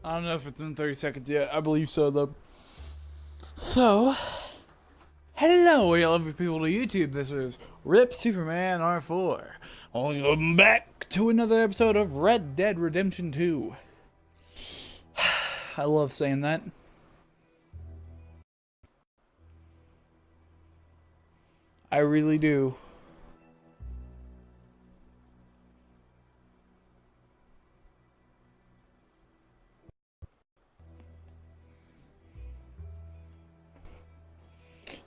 I don't know if it's been 30 seconds yet. I believe so, though. So, hello, you lovely people to YouTube. This is Rip Superman R4. Welcome back to another episode of Red Dead Redemption 2. I love saying that. I really do.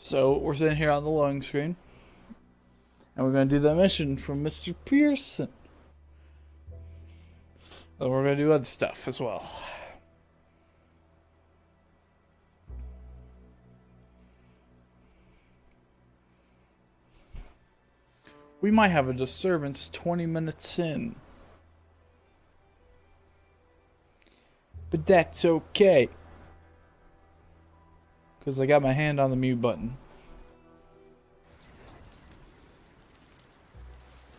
So, we're sitting here on the loading screen. And we're going to do that mission from Mr. Pearson. And we're going to do other stuff as well. We might have a disturbance 20 minutes in. But that's okay. Because I got my hand on the mute button.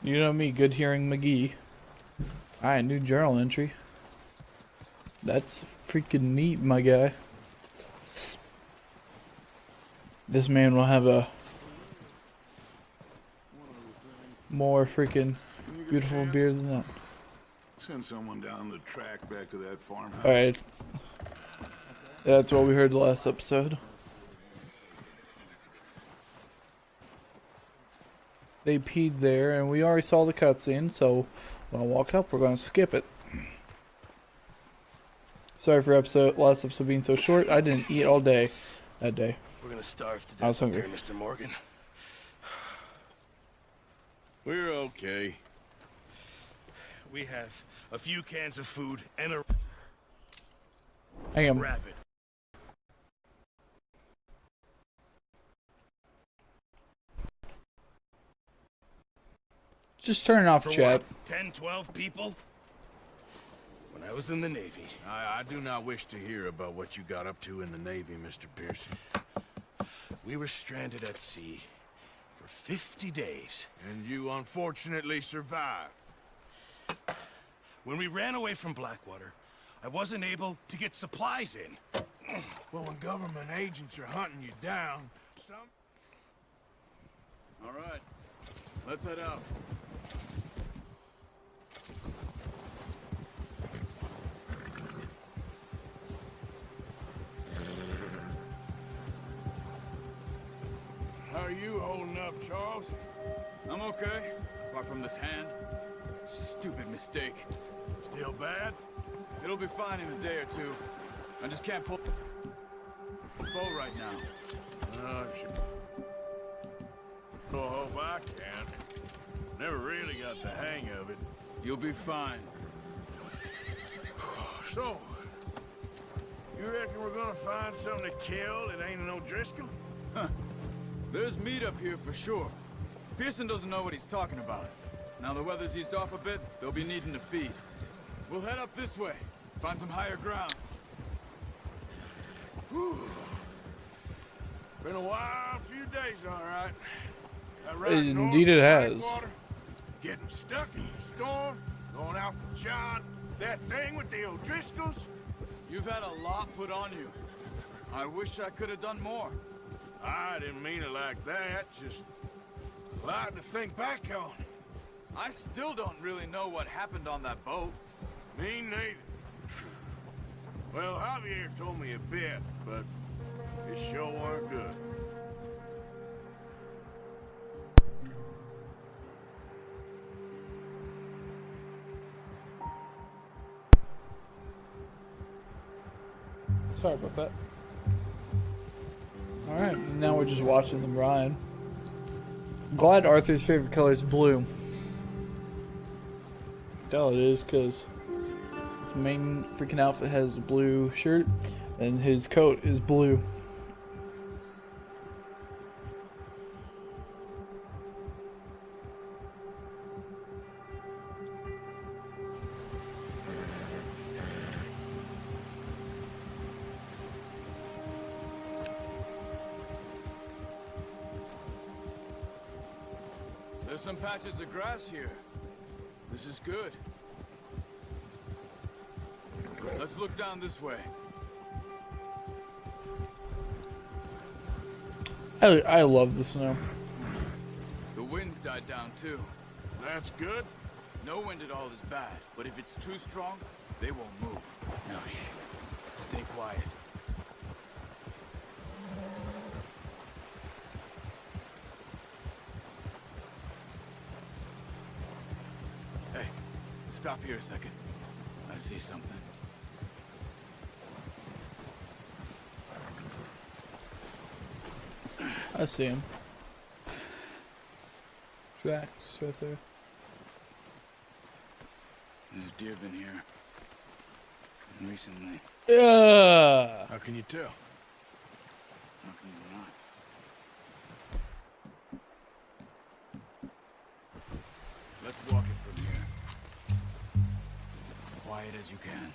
You know me, good hearing McGee. Alright, new journal entry. That's freaking neat, my guy. This man will have a more freaking beautiful beard than that. Send someone down the track back to that farmhouse. Alright. That's what we heard the last episode. They peed there, and we already saw the cutscene, so when I walk up, we're going to skip it. Sorry for last episode being so short. I didn't eat all day that day. We're gonna starve to death. I was hungry. There, Mr. Morgan. We're okay. We have a few cans of food and a I am. rabbit. Just turn it off, For chat. what, 10, 12 people? When I was in the Navy. I do not wish to hear about what you got up to in the Navy, Mr. Pearson. We were stranded at sea for 50 days. And you unfortunately survived. When we ran away from Blackwater, I wasn't able to get supplies in. Well, when government agents are hunting you down, All right, let's head out. How are you holding up, Charles? I'm okay, apart from this hand. Stupid mistake. Still bad? It'll be fine in a day or two. I just can't pull the bow right now. Oh, shit. Oh, hope I can. Never really got the hang of it. You'll be fine. So, you reckon we're gonna find something to kill that ain't no Driscoll? Huh. There's meat up here for sure. Pearson doesn't know what he's talking about. Now the weather's eased off a bit, they'll be needing to feed. We'll head up this way, find some higher ground. Whew. Been a wild few days, all right. That ride Indeed north it of has. Blackwater, getting stuck in the storm, going out for John, that thing with the O'Driscolls. You've had a lot put on you. I wish I could have done more. I didn't mean it like that, just a lot to think back on. I still don't really know what happened on that boat. Me neither. Well, Javier told me a bit, but it sure weren't good. Sorry about that. Alright, now we're just watching them ride. I'm glad Arthur's favorite color is blue. Tell it is, because his main freaking outfit has a blue shirt, and his coat is blue. There's some patches of grass here. This is good. Let's Let's look down this way. I love the snow. The wind's died down too. That's good. No wind at all is bad, but if it's too strong, they won't move. Now shh. Stay quiet. Hey, stop here a second. I see something. I see him. Tracks right there. There's deer been here. Recently. Yeah. How can you tell? How can you not? Let's walk it from here. Quiet as you can.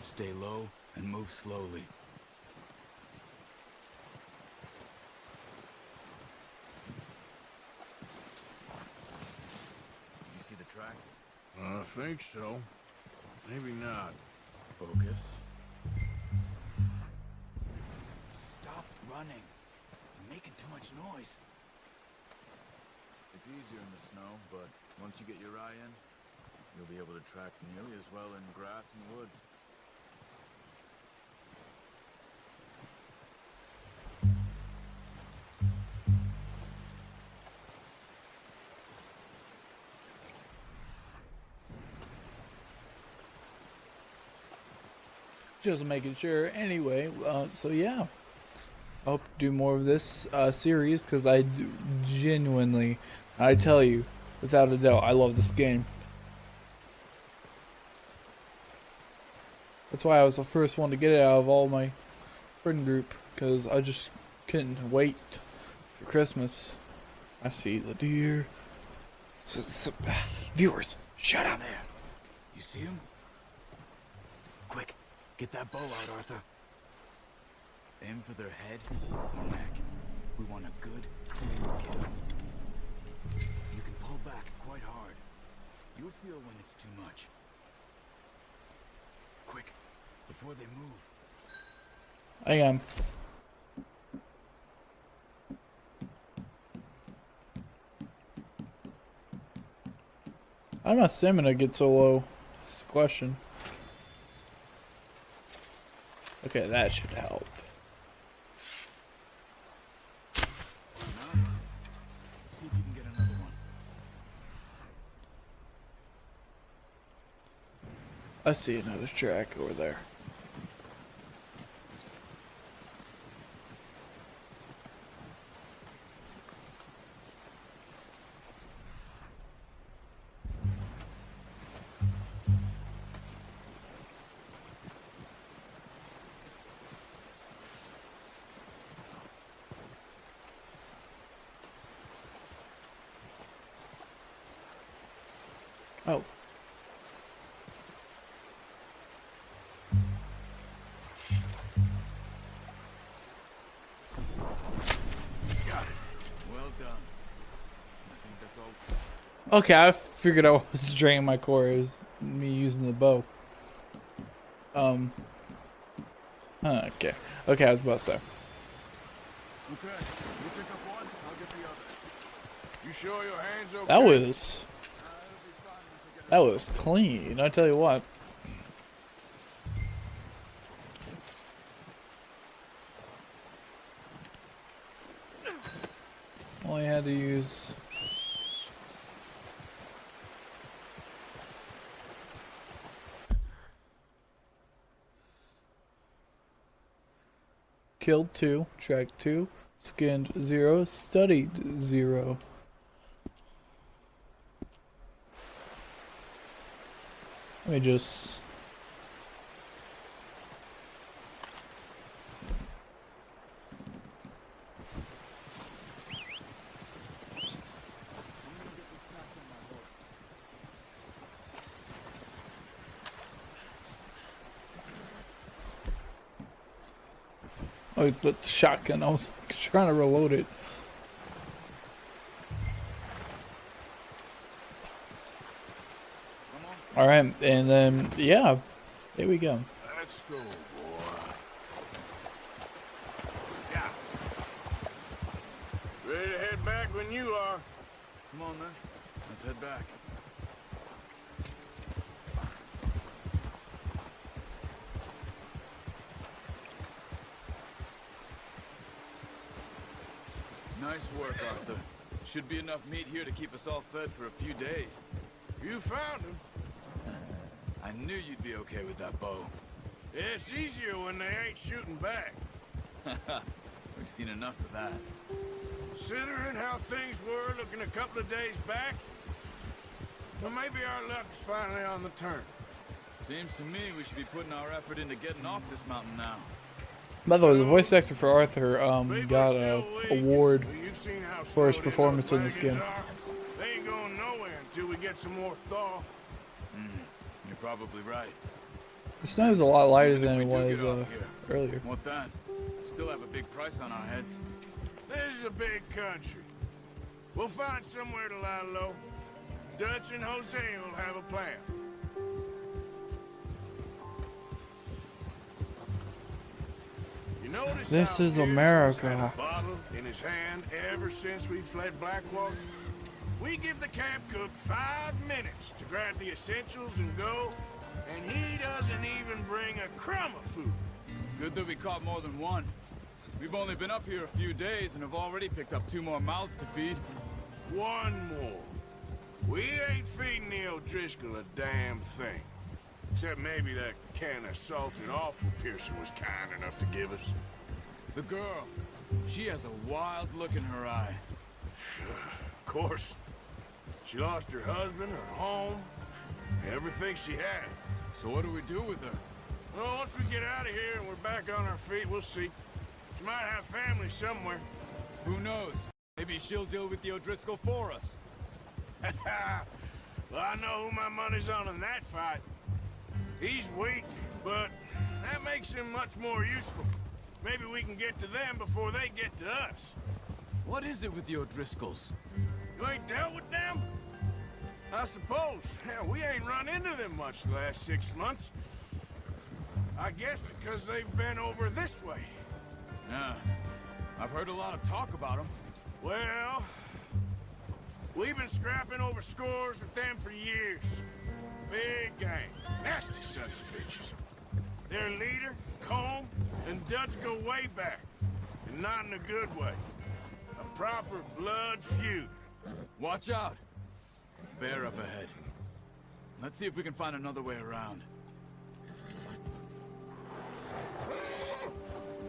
Stay low and move slowly. You see the tracks? I think so. Maybe not. Focus. Stop running. You're making too much noise. It's easier in the snow, but once you get your eye in, you'll be able to track nearly as well in grass and woods. Just making sure. Anyway, so yeah. I hope to do more of this series because I do genuinely, I tell you, without a doubt, I love this game. That's why I was the first one to get it out of all my friend group because I just couldn't wait for Christmas. I see the deer. Viewers, shut up. There. You see him? Quick, get that bow out, Arthur. Aim for their head or neck. We want a good, clean kill. You can pull back quite hard. You'll feel when it's too much. Quick, before they move. Hang on. How did my stamina get so low? That's the question. Okay, that should help. Nice. See if you can get another one. I see another track over there. Oh. Got it. Well done. I think that's all. Okay, I figured I was draining my core. It was me using the bow. Okay. Okay, I was about to say. Okay, you pick up one, I'll get the other. You sure your hands okay? That was clean. I tell you what. Only had to use. Killed 2, tracked 2, skinned 0, studied 0. Let me just. Oh, the shotgun. I was trying to reload it. All right, and then yeah, there we go. Let's go, boy. Yeah. Ready to head back when you are. Come on, then. Let's head back. Nice work, Arthur. Should be enough meat here to keep us all fed for a few days. You found him. I knew you'd be okay with that bow. It's easier when they ain't shooting back. We've seen enough of that. Considering how things were looking a couple of days back, well, maybe our luck's finally on the turn. Seems to me we should be putting our effort into getting off this mountain now. By the way, the voice actor for Arthur People got are a still weak. award Well, you've seen how for his slow performance those in this game. wagons are. They ain't going nowhere until we get some more thaw. You're probably right. The snow is a lot lighter than We it do was get off here. earlier. What then? Still have a big price on our heads. This is a big country. We'll find somewhere to lie low. Dutch and Jose will have a plan. You notice This how is Pearson's America. had a bottle in his hand ever since we fled Blackwater? We give the camp cook 5 minutes to grab the essentials and go, and he doesn't even bring a crumb of food. Good that we caught more than one. We've only been up here a few days and have already picked up 2 more mouths to feed. One more. We ain't feeding the O'Driscoll a damn thing. Except maybe that can of salted offal Pearson was kind enough to give us. The girl, she has a wild look in her eye. Of course. She lost her husband, her home, everything she had. So what do we do with her? Well, once we get out of here and we're back on our feet, we'll see. She might have family somewhere. Who knows? Maybe she'll deal with the O'Driscoll for us. Well, I know who my money's on in that fight. He's weak, but that makes him much more useful. Maybe we can get to them before they get to us. What is it with the O'Driscolls? You ain't dealt with them? I suppose. Hell, we ain't run into them much the last 6 months. I guess because they've been over this way. Yeah, I've heard a lot of talk about them. Well, we've been scrapping over scores with them for years. Big gang. Nasty sons of bitches. Their leader, Combe, and Dutch go way back. And not in a good way. A proper blood feud. Watch out! Bear up ahead. Let's see if we can find another way around.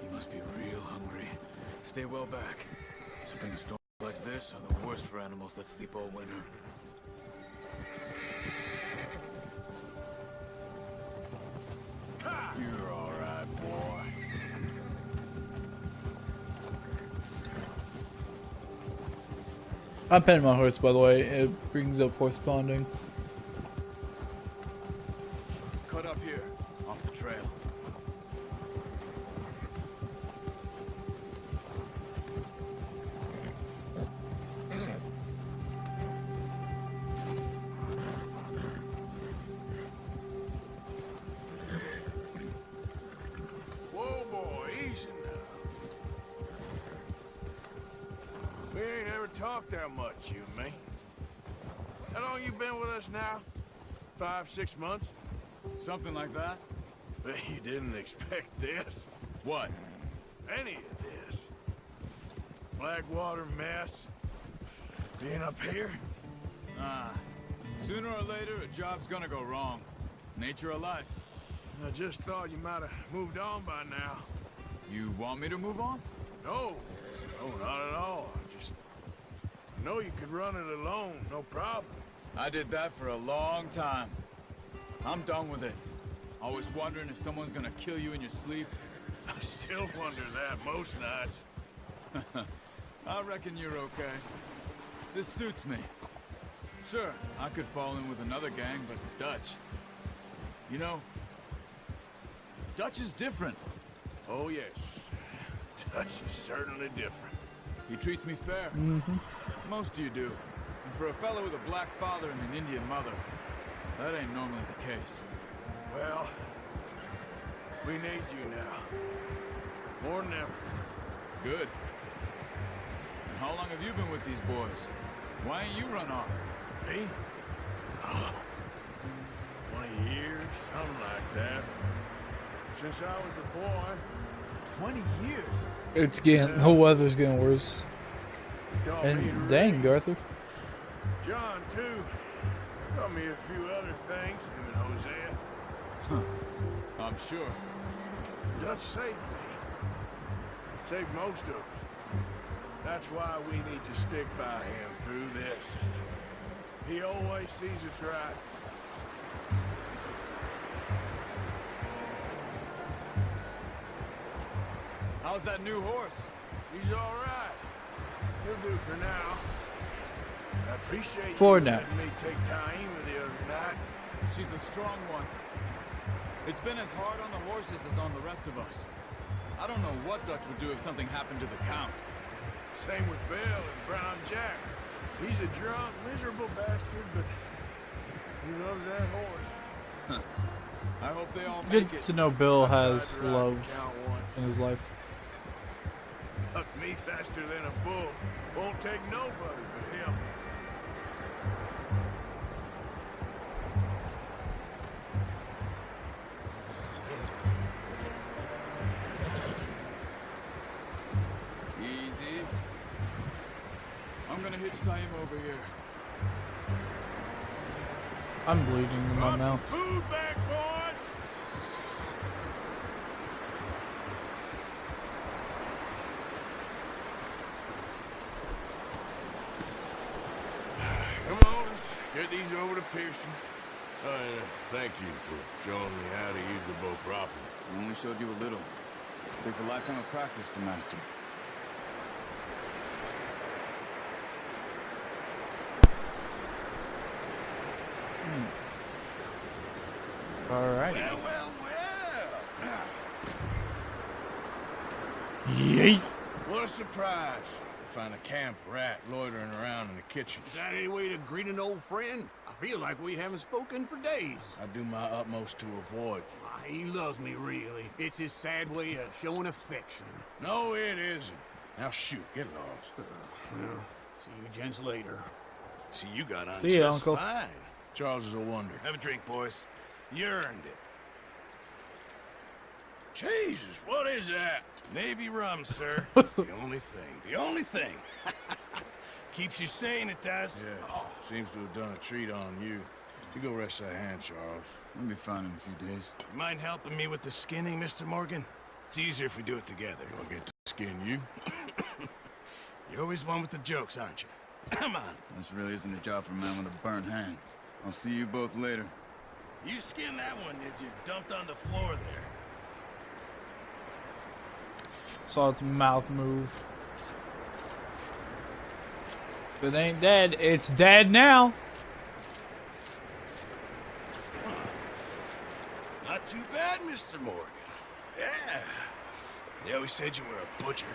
He must be real hungry. Stay well back. Spring storms like this are the worst for animals that sleep all winter. You're all right, boy. I'm petting my horse, by the way. It brings up horse bonding. Cut up here, off the trail. Whoa, boy, easy now. We ain't ever talked that much, you and me. How long you been with us now? 5, 6 months? Something like that? Bet you didn't expect this. What? Any of this. Blackwater mess. Being up here? Sooner or later, a job's gonna go wrong. Nature of life. I just thought you might have moved on by now. You want me to move on? No. No, not at all. I know you could run it alone, no problem. I did that for a long time. I'm done with it. Always wondering if someone's gonna kill you in your sleep. I still wonder that most nights. I reckon you're okay. This suits me. Sure, I could fall in with another gang, but Dutch... You know, Dutch is different. Oh, yes. Dutch is certainly different. He treats me fair. Most of you do. And for a fellow with a black father and an Indian mother, that ain't normally the case. Well, We need you now. More than ever. Good. And how long have you been with these boys? Why ain't you run off? Me? Oh, 20 years, something like that. Since I was a boy. 20 years? It's getting, the weather's getting worse. He taught me to And dang, read. Arthur. John, too. Taught me a few other things, him and Hosea. I'm sure. Dutch saved me. Saved most of us. That's why we need to stick by him through this. He always sees us right. How's that new horse? He's all right. He'll do for now. I appreciate For you now. letting me take Taima the other night. She's a strong one. It's been as hard on the horses as on the rest of us. I don't know what Dutch would do if something happened to the Count. Same with Bill and Brown Jack. He's a drunk, miserable bastard, but he loves that horse. I hope they all Good make it. to know Bill has Tried to ride love the Count once. in his life. Hucked me faster than a bull. Won't take nobody but him. Easy. I'm gonna hitch Taima over here. I'm bleeding in my Brought some mouth. food back, boys! Come on, let's get these over to Pearson. Thank you for showing me how to use the bow properly. I only showed you a little. Takes a lifetime of practice to master. Alright. Well, well, well! Yeet. What a surprise. To find a camp rat loitering around in the kitchen. Is that any way to greet an old friend? I feel like we haven't spoken for days. I do my utmost to avoid you. Ah, he loves me, really. It's his sad way of showing affection. No, it isn't. Now shoot, get lost. Well, see you gents later. See, you got on See ya, just Uncle. fine. Charles is a wonder. Have a drink, boys. You earned it. Jesus, what is that? Navy rum, sir. It's the only thing. The only thing. Keeps you sane, it does. Yes. Seems to have done a treat on you. You go rest that hand, Charles. We'll be fine in a few days. You mind helping me with the skinning, Mr. Morgan? It's easier if we do it together. I'll get to skin you. You're always one with the jokes, aren't you? Come on. This really isn't a job for a man with a burnt hand. I'll see you both later. You skinned that one, did you? Dumped on the floor there. Saw its mouth move. If it ain't dead, it's dead now. Not too bad, Mr. Morgan. Yeah. They always said you were a butcher.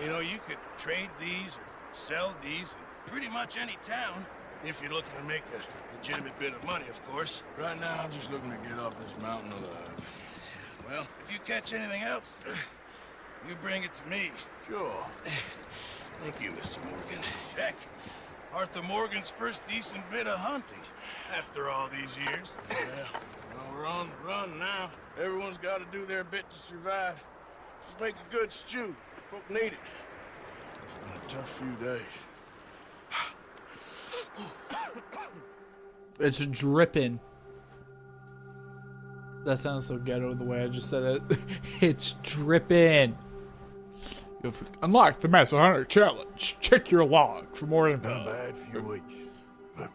You know, you could trade these or sell these in pretty much any town. If you're looking to make a legitimate bit of money, of course. Right now, I'm just looking to get off this mountain alive. Well, if you catch anything else, you bring it to me. Sure. Thank you, Mr. Morgan. Heck, Arthur Morgan's first decent bit of hunting after all these years. Yeah, well, we're on the run now. Everyone's got to do their bit to survive. Just make a good stew. Folk need it. It's been a tough few days. It's dripping. That sounds so ghetto the way I just said it. It's dripping. You've unlocked the Master Hunter Challenge. Check your log for more info. Not a bad few weeks. But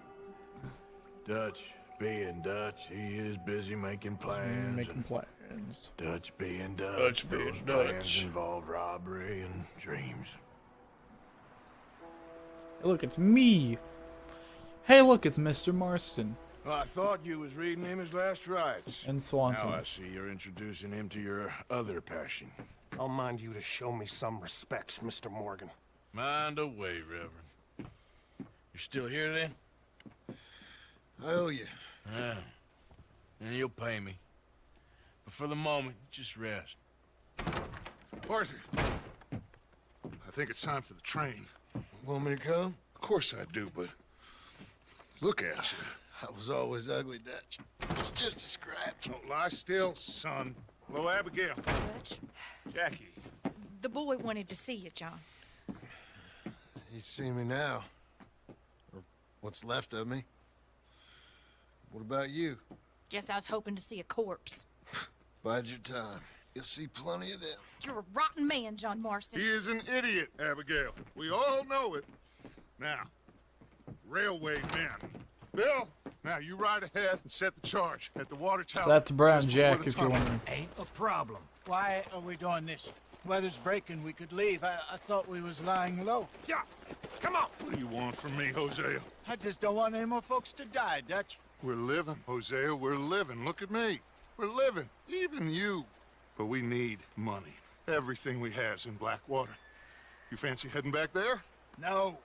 Dutch being Dutch, he is busy making plans. Making plans. Dutch being Dutch. Dutch being those plans Dutch. involved robbery and dreams. Hey, look, it's me. Hey, look, it's Mr. Marston Well, I thought you was reading him his last rites. and Swanson. Now I see you're introducing him to your other passion. I'll mind you to show me some respect, Mr. Morgan. Mind away, Reverend. You're still here then? I owe you. Yeah. And you'll pay me. But for the moment, just rest. Arthur, I think it's time for the train. Want me to come? Of course I do, but look at you. I was always ugly, Dutch. It's just a scratch. Don't lie still, son. Hello, Abigail. Jackie. The boy wanted to see you, John. He's seen me now. Or what's left of me. What about you? Guess I was hoping to see a corpse. Bide your time. You'll see plenty of them. You're a rotten man, John Marston. He is an idiot, Abigail. We all know it. Now, railway men. Bill, now you ride ahead and set the charge at the water tower. That's Brown just before Jack the if you're tunnel. wondering. Ain't a problem. Why are we doing this? Weather's breaking, we could leave. I thought we was lying low. Yeah, come on. What do you want from me, Hosea? I just don't want any more folks to die, Dutch. We're living, Hosea, we're living. Look at me. We're living, even you. But we need money. Everything we has in Blackwater. You fancy heading back there? No.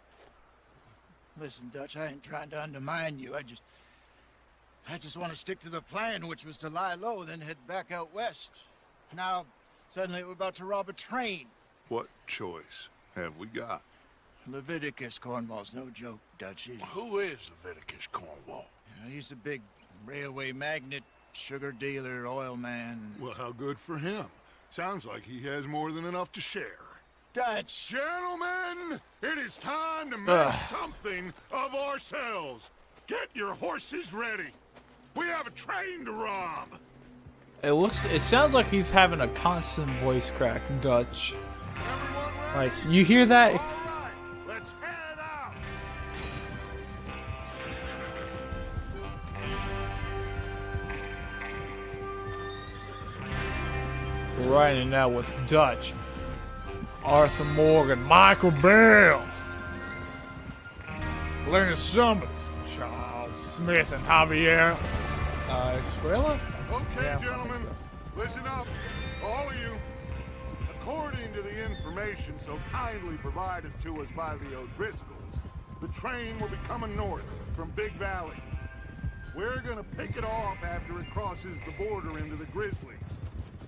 Listen, Dutch, I ain't trying to undermine you. I just want to stick to the plan, which was to lie low, then head back out west. Now, suddenly we're about to rob a train. What choice have we got? Leviticus Cornwall's no joke, Dutch. Who is Leviticus Cornwall? He's a big railway magnate, sugar dealer, oil man. Well, how good for him. Sounds like he has more than enough to share. Dutch! Gentlemen, it is time to make something of ourselves. Get your horses ready. We have a train to rob. It sounds like he's having a constant voice crack, Dutch. Everyone ready? Like, you hear that? All right, let's head out. Riding out with Dutch, Arthur Morgan, Michael Bell, Lenny Summers, Charles Smith, and Javier Escuela? Okay, Yeah, I think gentlemen, so. listen up, all of you. According to the information so kindly provided to us by the O'Driscolls, the train will be coming north from Big Valley. We're gonna pick it off after it crosses the border into the Grizzlies.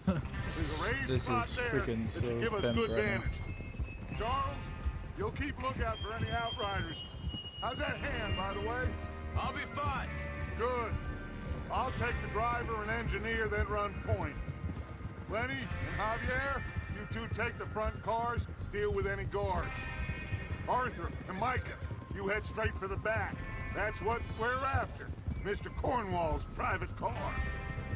There's a raised This spot is there freaking that should so give us bent good right now. vantage. Charles, you'll keep lookout for any outriders. How's that hand, by the way? I'll be fine. Good. I'll take the driver and engineer, then run point. Lenny and Javier, you two take the front cars, deal with any guards. Arthur and Micah, you head straight for the back. That's what we're after. Mr. Cornwall's private car.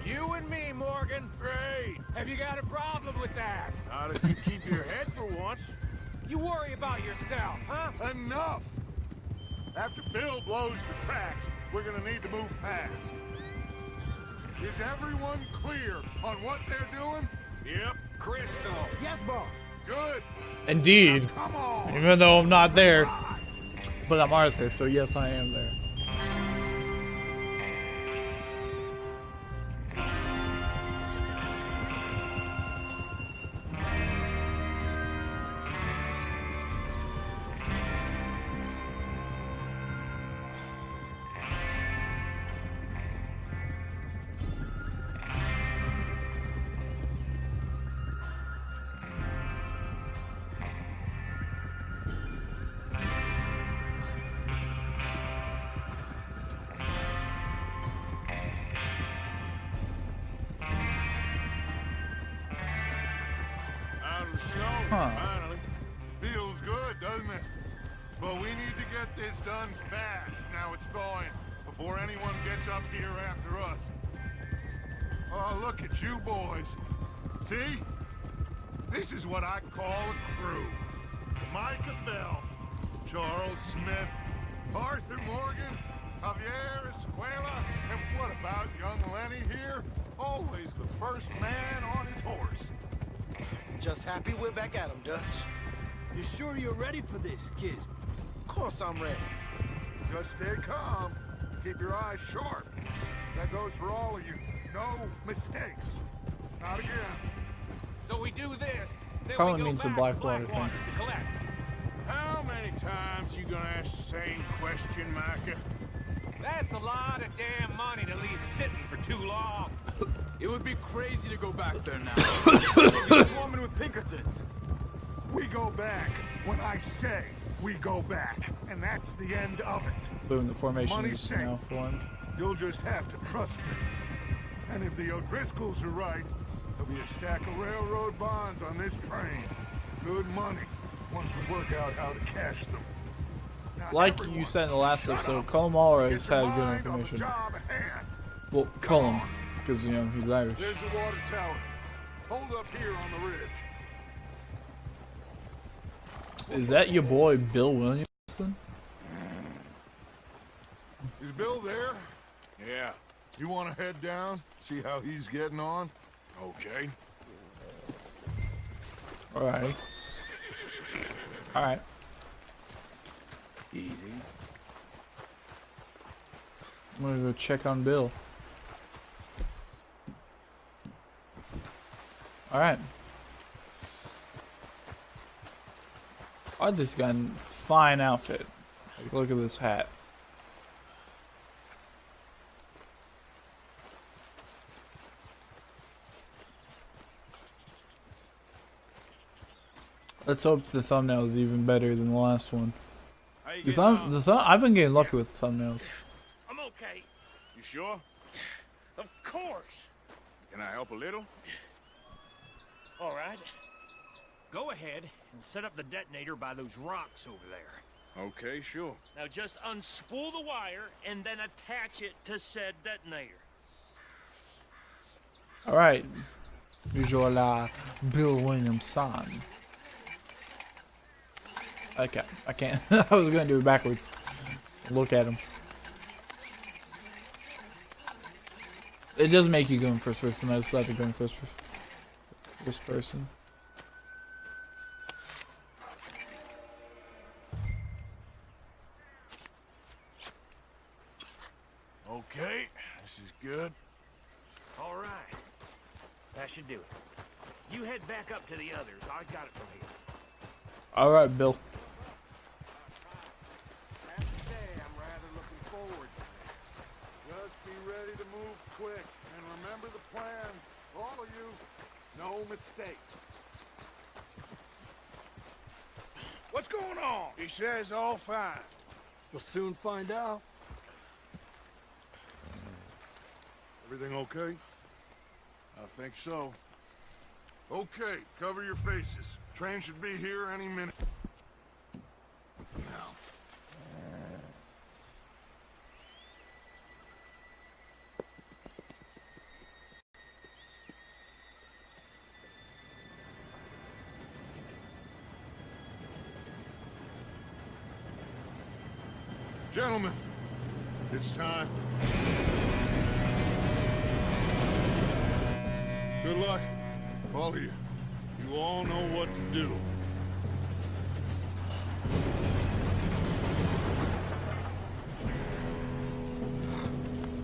You and me, Morgan. Great. Have you got a problem with that? Not if you keep your head for once. You worry about yourself, huh? Enough! After Bill blows the tracks, we're gonna need to move fast. Is everyone clear on what they're doing? Yep, crystal. Yes, boss. Good. Indeed. Come on. Even though I'm not there, but I'm Arthur, so yes, I am there. Out of the snow, Huh. finally. Feels good, doesn't it? But we need to get this done fast. Now it's thawing, before anyone gets up here after us. Oh, look at you boys. See? This is what I call a crew. Micah Bell, Charles Smith, Arthur Morgan, Javier Escuela, and what about young Lenny here? Always the first man on his horse. Just happy we're back at 'em, Dutch. You sure you're ready for this, kid? Of course I'm ready. Just stay calm. Keep your eyes sharp. That goes for all of you. No mistakes. Not again. So we do this, then Probably we go means the back Blackwater to thing. to collect. How many times you gonna ask the same question, Micah? That's a lot of damn money to leave sitting for too long. It would be crazy to go back there now. You're swarming with Pinkertons. We go back when I say we go back, and that's the end of it. Boom, the formation Money's is safe. now formed. You'll just have to trust me. And if the O'Driscolls are right, there'll be a stack of railroad bonds on this train. Good money, once we work out how to cash them. Now, Like everyone, you said in the last shut episode, up. Colm always Get your had good mind on the information. job at hand. Well, Colm, because you know he's Irish. There's the water tower. Hold up here on the ridge. Is that your boy Bill Williamson? Is Bill there? Yeah, You want to head down, see how he's getting on? okay. Alright. Alright. Easy. I'm gonna go check on Bill. Alright. I just got a fine outfit. Like, look at this hat. Let's hope the thumbnail is even better than the last one. How you The getting on? I've been getting lucky with the thumbnails. I'm okay. You sure? Of course. Can I help a little? All right. Go ahead and set up the detonator by those rocks over there. Okay, sure. Now just unspool the wire and then attach it to said detonator. Alright. Usual Bill Williamson. Okay, I can't. I was gonna do it backwards. Look at him. It does make you go in first person. I just like to go in first person. Okay, this is good. All right. That should do it. You head back up to the others. I got it from here. Alright, Bill. Have to say, I'm rather looking forward to it. Just be ready to move quick, and remember the plan. All of you, no mistakes. What's going on? He says all fine. We'll soon find out. Everything okay? I think so. Okay, cover your faces. Train should be here any minute. Now. Gentlemen, it's time. Good luck, all of you. You all know what to do.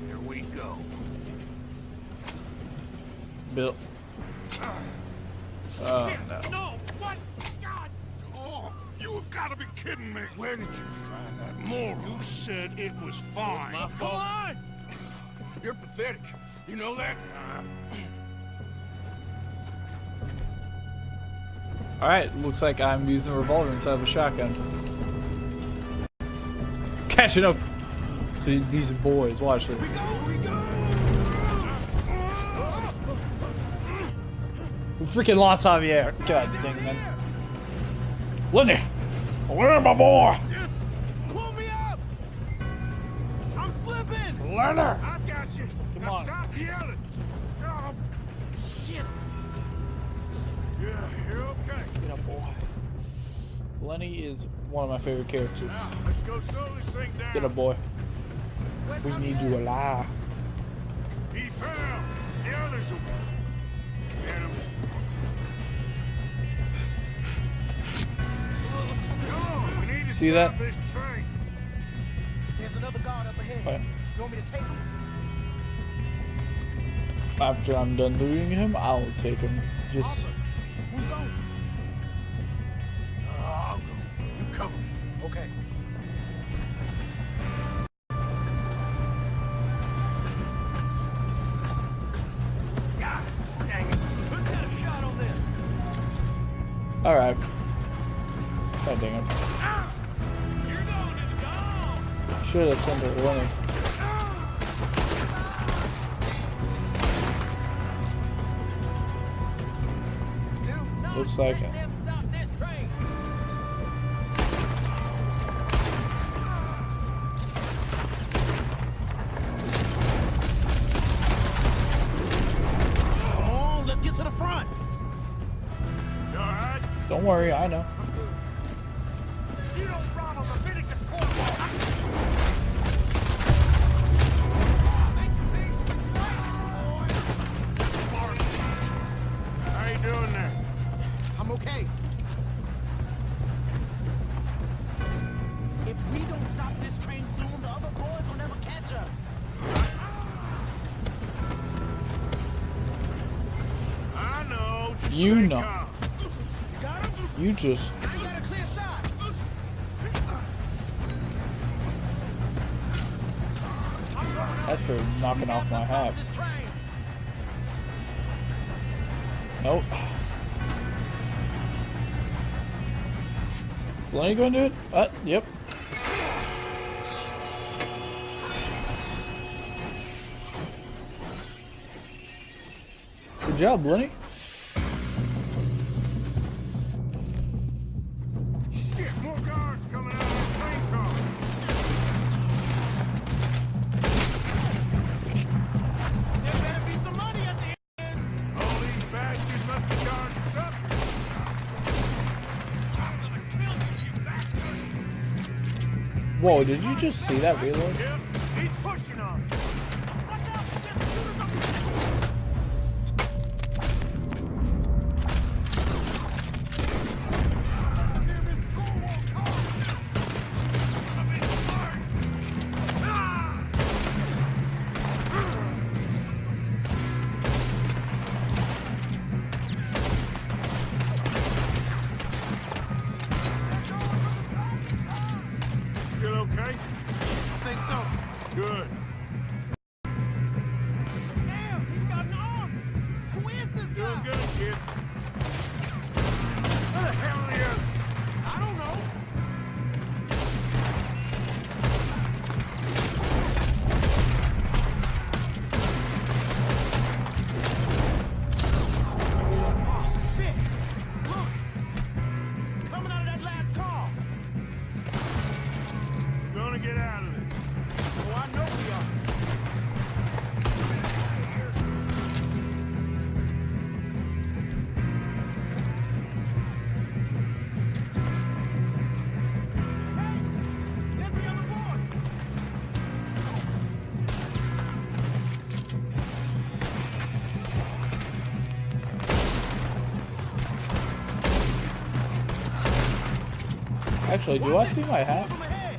Here we go. Bill. Oh no. No! What? God! Oh, you have got to be kidding me. Where did you find that moron? You said it was fine. My fault. Come on! You're pathetic. You know that? Alright, looks like I'm using a revolver instead of a shotgun. Catching up to these boys, watch this. We freaking lost Javier. God dang it. Lenny! Where my boy? Pull me up! I'm slipping! Lenny! I got you. Come Now on. stop yelling. Oh, shit. Yeah, you're okay. Get up, boy. Lenny is one of my favorite characters. Now, let's go slow this thing down. Get up, boy. We need you alive. He fell. The others will get him. Come on, we need to See stop that? this train. There's another guard up ahead. Okay. You want me to take him? After I'm done looting him, I'll take him. Just. Who's going? I'll go. You cover me. Okay. Alright. God dang it. Should have sent her running. Looks like it. Come on, let's get to the front. You alright? Don't worry, I know. You don't rob a Leviticus cornball. How you doing there? I'm okay. If we don't stop this train soon, the other boys will never catch us. I know. Just You stay know. calm. You got him? You just... I ain't got a clear shot. That's for knocking off my hat. This train. Nope. Is Lenny going to do it? Yep. Good job, Lenny. Shit, more guards coming out of the train car. There better be some money at the end. All these bastards must be guarding something. I'm gonna kill you bastard. Whoa, did you just see that reload? Yep, he's pushing on. Watch out, there's shooters up there. Still okay? I think so. Good. Damn, he's got an arm. Who is this Doing guy? good, kid. Where the hell are you? I don't know. Oh, shit. Look. Coming out of that last car. Gonna get out of this. Oh, I know we are. Hey, there's the other boy. Actually, do I see my hat? Give him a head.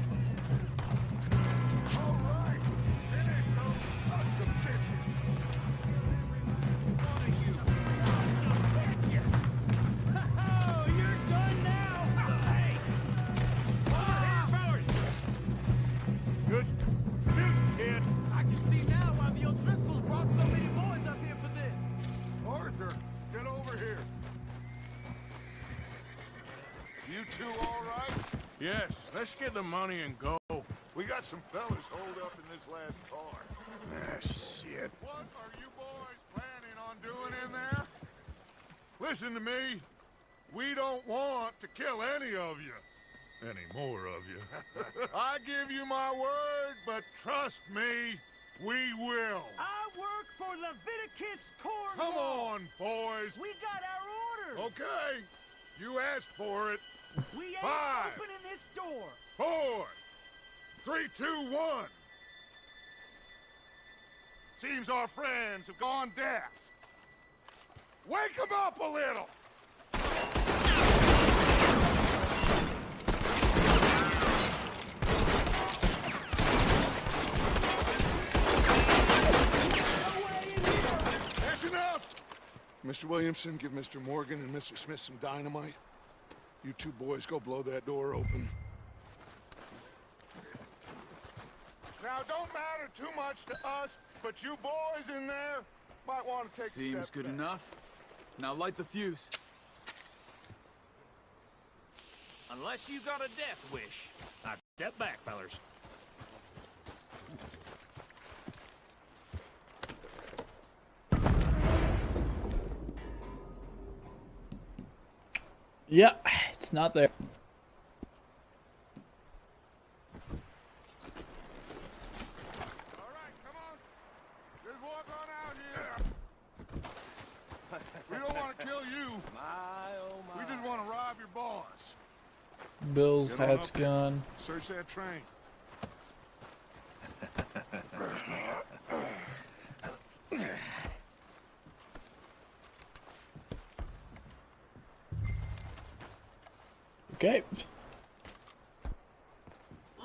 Oh, you're done now. Hey. Good shooting, kid. I can see now why the O'Driscolls brought so many boys up here for this. Arthur, get over here. You two all right? Yes, let's get the money and go. We got some fellas holed up in this last car. Ah, shit. What are you boys planning on doing in there? Listen to me. We don't want to kill any of you. Any more of you. I give you my word, but trust me, we will. I work for Leviticus Cornwall. Come on, boys. We got our orders. Okay. You asked for it. We ain't 5, opening this door. 4, 3, 2, 1. Seems our friends have gone deaf. Wake them up a little. That's enough. Mr. Williamson, give Mr. Morgan and Mr. Smith some dynamite. You two boys go blow that door open. Now, don't matter too much to us, but you boys in there might want to take a Seems step good back. enough. Now light the fuse. Unless you got a death wish. Now step back, fellers. Yeah, it's not there. Alright, come on. Just walk on out here. We don't want to kill you. My, oh my. We just want to rob your boss. Bill's Get on hat's up here. gone. Search that train. Okay.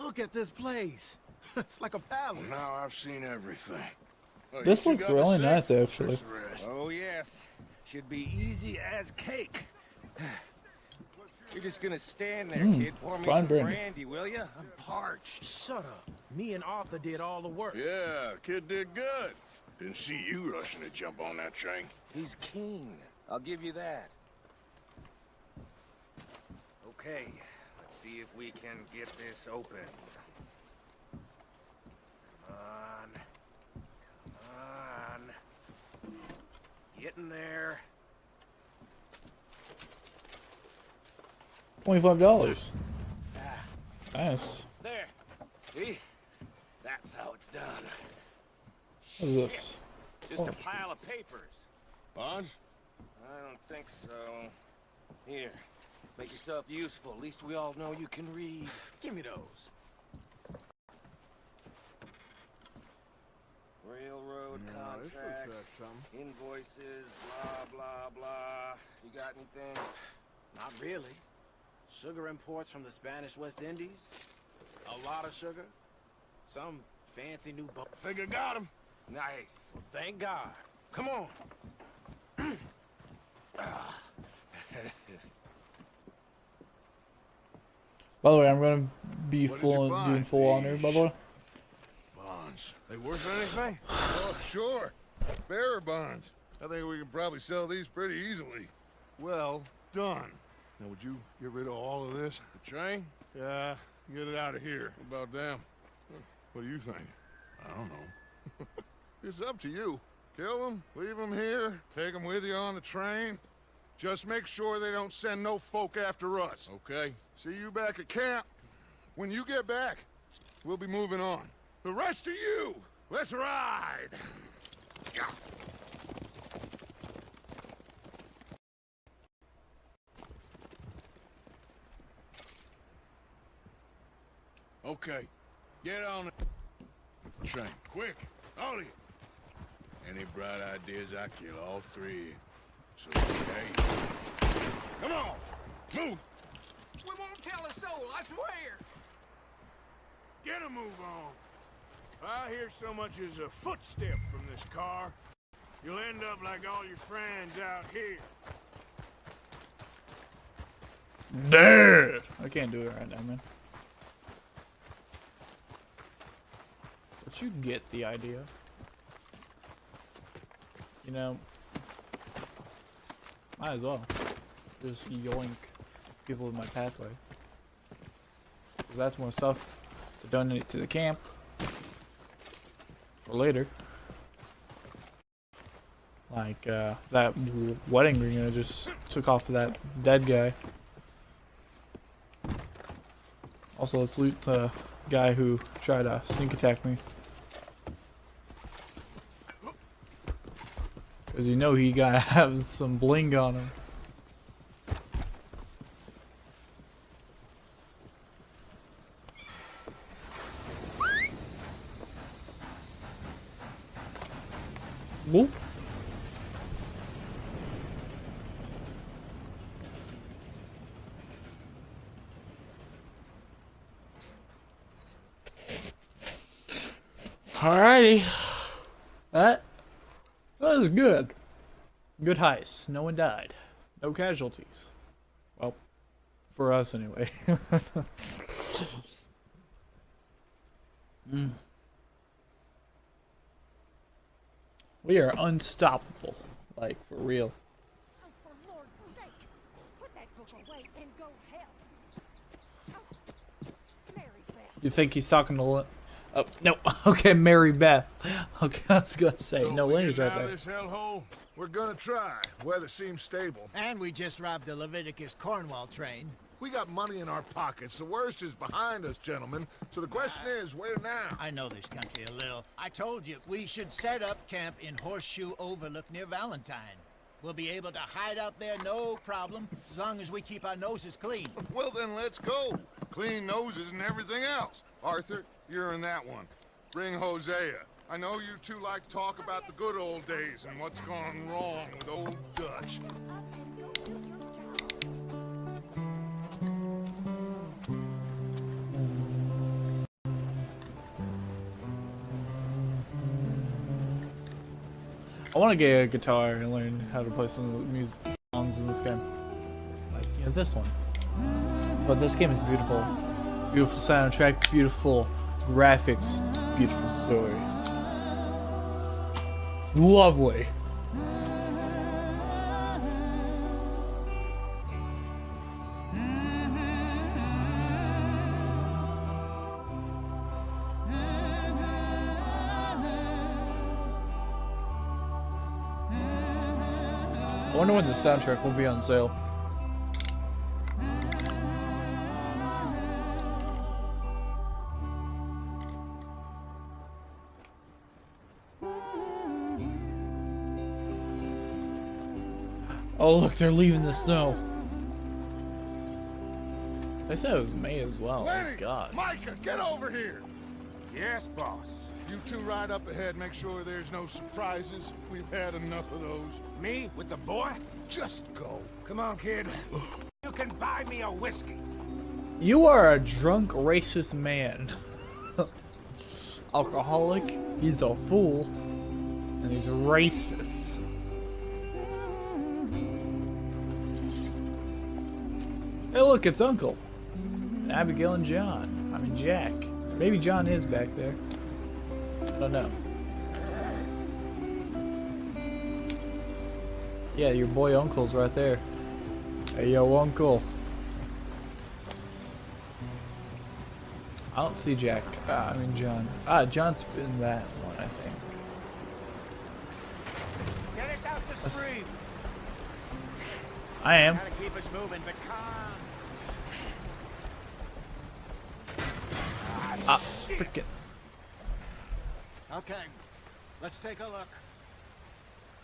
Look at this place. It's like a palace. Now I've seen everything. This looks really nice, actually. Oh, yes. Should be easy as cake. You're just gonna stand there, kid. Pour me fine some brandy. brandy, will ya? I'm parched. Shut up. Me and Arthur did all the work. Yeah, kid did good. Didn't see you rushing to jump on that train. He's keen. I'll give you that. Okay, let's see if we can get this open. Come on. Come on. Get in there. $25. Ah, Nice. there. See? That's how it's done. What is this? Just a pile of papers. Bonds? I don't think so. Here, make yourself useful. At least we all know you can read. Give me those. Railroad contracts, invoices, blah, blah, blah. You got anything? Not really. Sugar imports from the Spanish West Indies. A lot of sugar. Some fancy new boat. Think I got him. Nice. Thank God. Come on. By the way, I'm gonna be What did you buy? doing full honor. By the way, Bonds. They worth anything? Oh, sure. Bearer bonds. I think we can probably sell these pretty easily. Well done. Now, would you get rid of all of this? The train? Yeah, get it out of here. What about them? What do you think? I don't know. It's up to you. Kill them, leave them here, take them with you on the train. Just make sure they don't send no folk after us. Okay. See you back at camp. When you get back, we'll be moving on. The rest of you, let's ride! Okay. Get on the train. Quick. All of you. Any bright ideas, I kill all three. So, okay. Come on! Move! We won't tell a soul, I swear. Get a move on. If I hear so much as a footstep from this car, you'll end up like all your friends out here. dead. I can't do it right now, man. But you get the idea. You know, might as well just yoink people in my pathway. 'Cause that's more stuff to donate to the camp for later. Like that wedding ring I just took off of that dead guy. Also, let's loot the guy who tried to sneak attack me. Because you know he gotta have some bling on him. Whoop. Alrighty. That was good. Good heist. No one died. No casualties. Well, for us anyway. We are unstoppable. Like, for real. Oh, for Lord's sake, put that book away and go help. You think he's talking to oh, no. Okay, Mary Beth. Okay, I was gonna say, So no, we Lenny's get right out of there. this hellhole? We're gonna try. Weather seems stable. And we just robbed the Leviticus Cornwall train. We got money in our pockets. The worst is behind us, gentlemen. So the question is, where now? I know this country a little. I told you, we should set up camp in Horseshoe Overlook near Valentine. We'll be able to hide out there, no problem, as long as we keep our noses clean. Well, then let's go. Clean noses and everything else. Arthur, you're in that one. Bring Hosea. I know you two like to talk about the good old days and what's gone wrong with old Dutch. I want to get a guitar and learn how to play some of the music songs in this game. Like, you know, this one. But this game is beautiful. Beautiful soundtrack, beautiful graphics, beautiful story. It's lovely. I wonder when the soundtrack will be on sale. Oh look, they're leaving the snow. They said it was May as well. Lenny, Oh God. Micah, get over here. Yes, boss. You two ride up ahead, make sure there's no surprises. We've had enough of those. Me with the boy? Just go. Come on, kid. You can buy me a whiskey. You are a drunk, racist man. Alcoholic, he's a fool, and he's racist. Hey look, it's Uncle. Abigail and John. I mean Jack. Maybe John is back there. I don't know. Yeah, your boy Uncle's right there. Hey yo, Uncle. I don't see Jack. I mean John. John's in that one, I think. Get us out the stream. I am. Gotta keep us moving, but calm. Frickin'. Okay, let's take a look.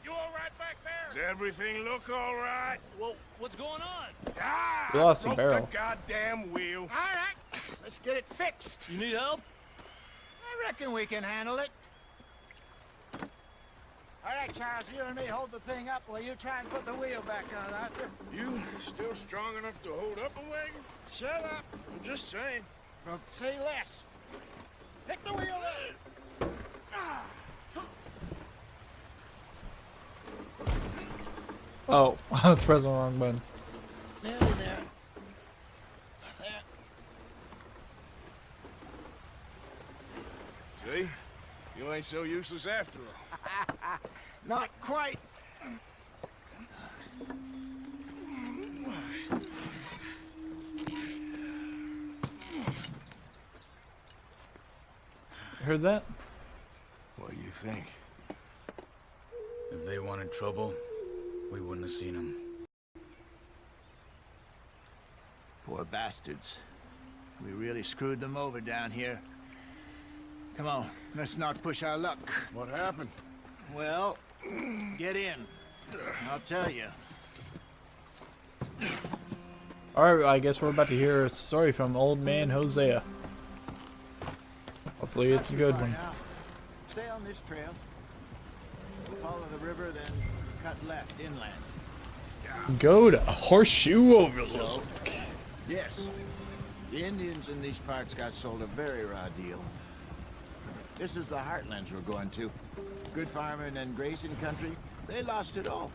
You all right back there? Does everything look all right? Well, what's going on? Ah! We lost the broke barrel. the goddamn wheel. All right, let's get it fixed. You need help? I reckon we can handle it. All right, Charles, you and me hold the thing up while you try and put the wheel back on, Arthur. You still strong enough to hold up a wagon? Shut up. I'm just saying. Well, say less. Pick the wheel up. Oh, I was pressing the wrong button. Nearly there. There. See? You ain't so useless after all. Not quite. You heard that? What do you think? If they wanted trouble, we wouldn't have seen them. Poor bastards. We really screwed them over down here. Come on, let's not push our luck. What happened? Well, get in. I'll tell you. Alright, I guess we're about to hear a story from Old Man Hosea. Hopefully it's a good one. Now, stay on this trail. We'll follow the river, then cut left inland. Go to Horseshoe Overlook. Yes. The Indians in these parts got sold a very raw deal. This is the heartlands we're going to. Good farming and grazing country, they lost it all.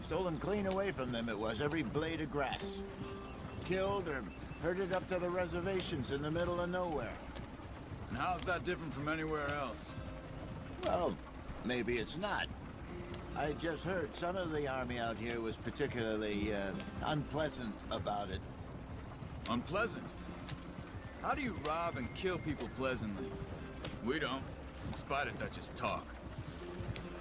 Stolen clean away from them it was, every blade of grass. Killed or herded up to the reservations in the middle of nowhere. And how's that different from anywhere else? Well, maybe it's not. I just heard some of the army out here was particularly unpleasant about it. Unpleasant? How do you rob and kill people pleasantly? We don't, in spite of Dutch's talk.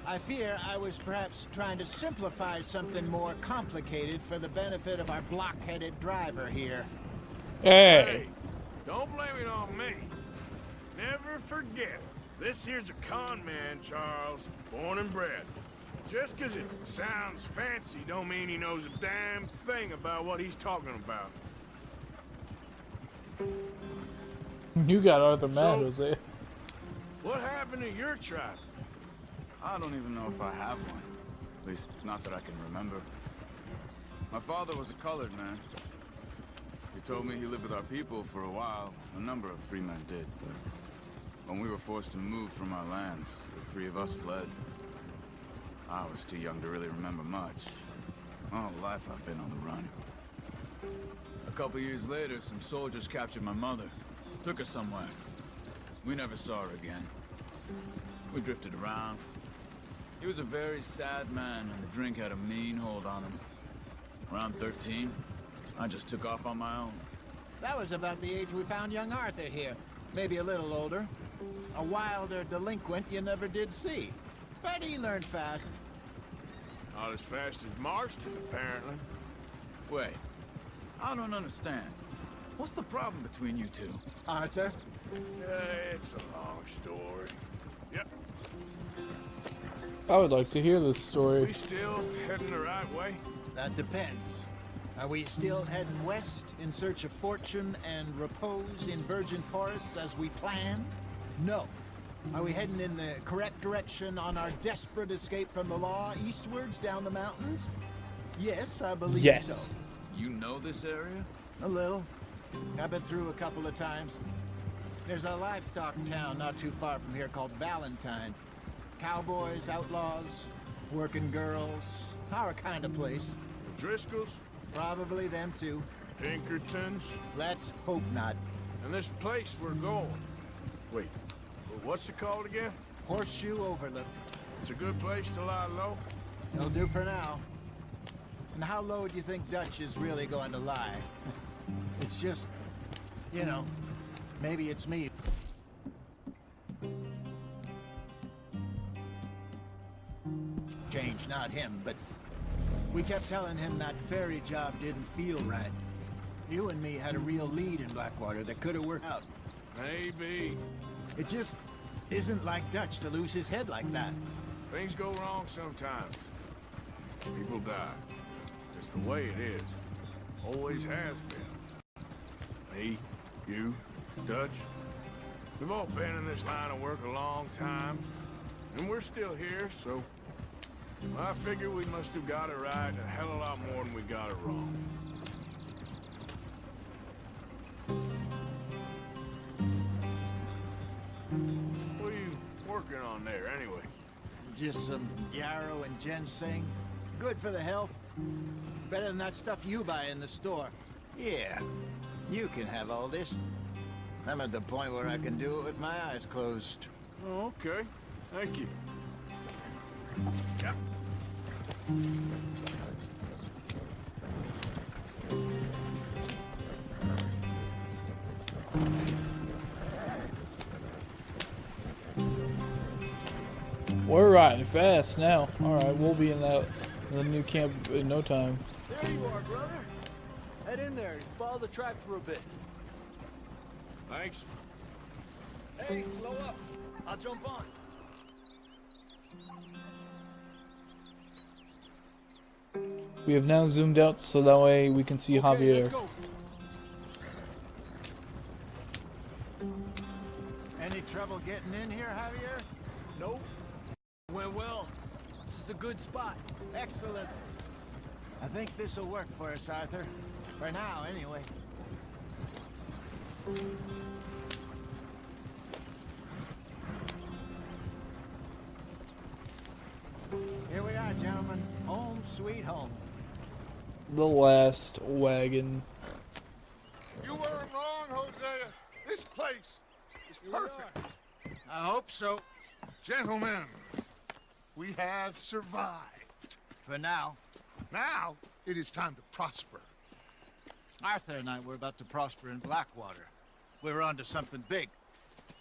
I fear I was perhaps trying to simplify something more complicated for the benefit of our block-headed driver here. Hey. Don't blame it on me. Never forget, this here's a con man, Charles, born and bred. Just 'cause it sounds fancy don't mean he knows a damn thing about what he's talking about. You got Arthur mad, So- Jose. What happened to your tribe? I don't even know if I have one. At least, not that I can remember. My father was a colored man. He told me he lived with our people for a while. A number of free men did, but when we were forced to move from our lands, the three of us fled. I was too young to really remember much. All life I've been on the run. A couple years later, some soldiers captured my mother. Took her somewhere. We never saw her again. We drifted around. He was a very sad man, and the drink had a mean hold on him. Around 13, I just took off on my own. That was about the age we found young Arthur here. Maybe a little older. A wilder delinquent you never did see. But he learned fast. Not as fast as Marston, apparently. Wait, I don't understand. What's the problem between you two? Arthur? It's a long story. Yep. I would like to hear this We story. still heading the right way? That depends. Are we still heading west in search of fortune and repose in virgin forests as we planned? No. Are we heading in the correct direction on our desperate escape from the law eastwards down the mountains? Yes, I believe Yes. so. You know this area? A little. I've been through a couple of times. There's a livestock town not too far from here called Valentine. Cowboys, outlaws, working girls, our kind of place. The Driscolls? Probably them too. Pinkertons? Let's hope not. And this place we're going. Wait, what's it called again? Horseshoe Overlook. It's a good place to lie low? It'll do for now. And how low do you think Dutch is really going to lie? It's just, you know, maybe it's me. Change, not him, but we kept telling him that ferry job didn't feel right. You and me had a real lead in Blackwater that could have worked out. Maybe. It just isn't like Dutch to lose his head like that. Things go wrong sometimes. People die. It's the way it is. Always has been. Me, you, Dutch. We've all been in this line of work a long time. And we're still here, so... I figure we must have got it right a hell of a lot more than we got it wrong. What are you working on there, anyway? Just some yarrow and ginseng. Good for the health. Better than that stuff you buy in the store. Yeah, you can have all this. I'm at the point where I can do it with my eyes closed. Oh, okay. Thank you. Yeah. We're riding fast now. Alright, we'll be in the new camp in no time. There you are, brother. Head in there and follow the track for a bit. Thanks. Hey, slow up. I'll jump on. We have now zoomed out so that way we can see Okay, Javier. let's go. Any trouble getting in here, Javier? Nope. Went well. This is a good spot. Excellent. I think this'll work for us, Arthur. For now, anyway. Here we are, gentlemen. Home sweet home. The last wagon. You weren't wrong, Hosea. This place is perfect. I hope so. Gentlemen, we have survived. For now. Now, it is time to prosper. Arthur and I were about to prosper in Blackwater. we were onto something big.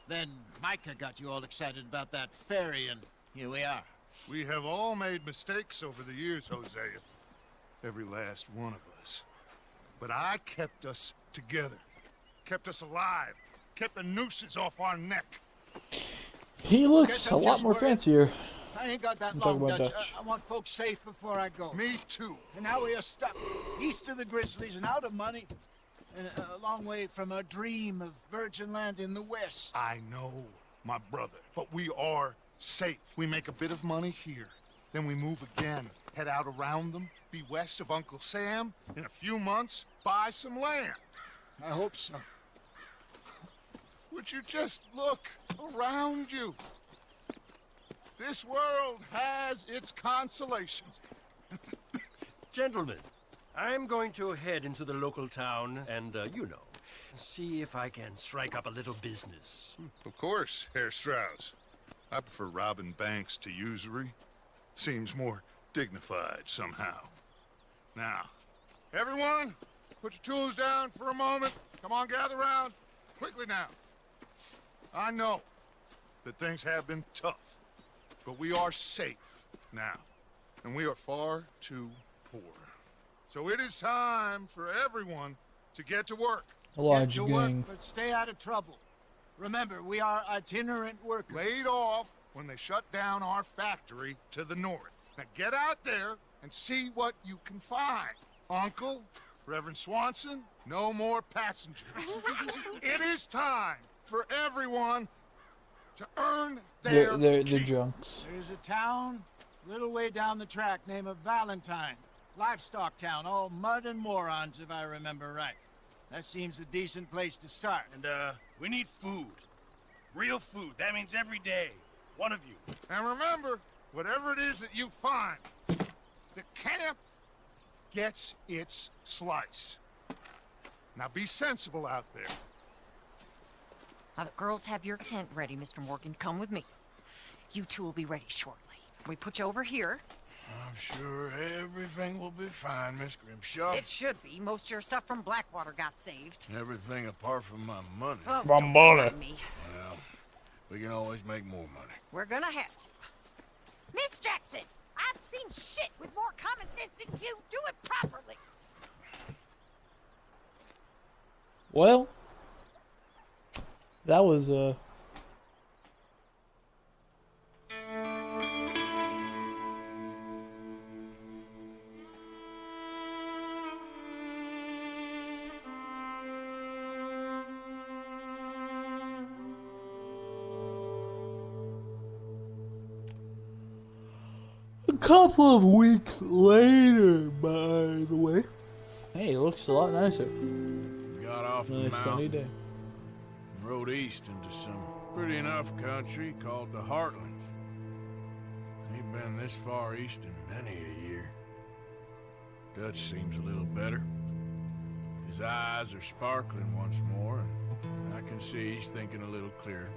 Then Micah got you all excited about that ferry, and here we are. We have all made mistakes over the years, Hosea. Every last one of us. But I kept us together. Kept us alive. Kept the nooses off our neck. He looks a lot more fancier. I ain't got that I'm long, talking about Dutch. Dutch. I want folks safe before I go. Me too. And now we are stuck east of the Grizzlies and out of money, and a long way from our dream of virgin land in the west. I know, my brother, but we are safe. We make a bit of money here, then we move again, head out around them, be west of Uncle Sam, in a few months, buy some land. I hope so. Would you just look around you? This world has its consolations. Gentlemen, I'm going to head into the local town and, you know, see if I can strike up a little business. Of course, Herr Strauss. I prefer robbing banks to usury. Seems more dignified somehow. Now, everyone, put your tools down for a moment. Come on, gather round. Quickly now. I know that things have been tough, but we are safe now, and we are far too poor. So it is time for everyone to get to work. Get Large to gang. work, but stay out of trouble. Remember, we are itinerant workers. Laid off when they shut down our factory to the north. Now get out there and see what you can find. Uncle, Reverend Swanson, no more passengers. It is time for everyone to earn their They're keep. junks. There's a town a little way down the track named Valentine. Livestock town, all mud and morons, if I remember right. That seems a decent place to start. And, we need food. Real food. That means every day. One of you. And remember, whatever it is that you find, the camp gets its slice. Now be sensible out there. Now the girls have your tent ready, Mr. Morgan. Come with me. You two will be ready shortly. We put you over here. I'm sure everything will be fine, Miss Grimshaw. It should be. Most of your stuff from Blackwater got saved. Everything apart from my money. Oh, My don't money. mind me. Well, we can always make more money. We're gonna have to. Miss Jackson, I've seen shit with more common sense than you. Do it properly. Well, that was a couple of weeks later, by the way. Hey, it looks a lot nicer. Got off the Nice sunny mountain, day. rode east into some pretty enough country called the Heartlands. Ain't been this far east in many a year. Dutch seems a little better. His eyes are sparkling once more, and I can see he's thinking a little clearer.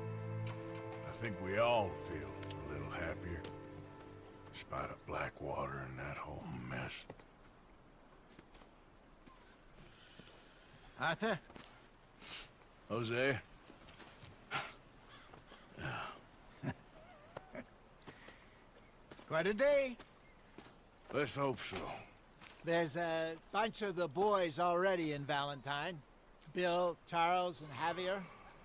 I think we all feel a little happier, despite of Blackwater and that whole mess. Arthur? Jose? Quite a day. Let's hope so. There's a bunch of the boys already in Valentine. Bill, Charles, and Javier.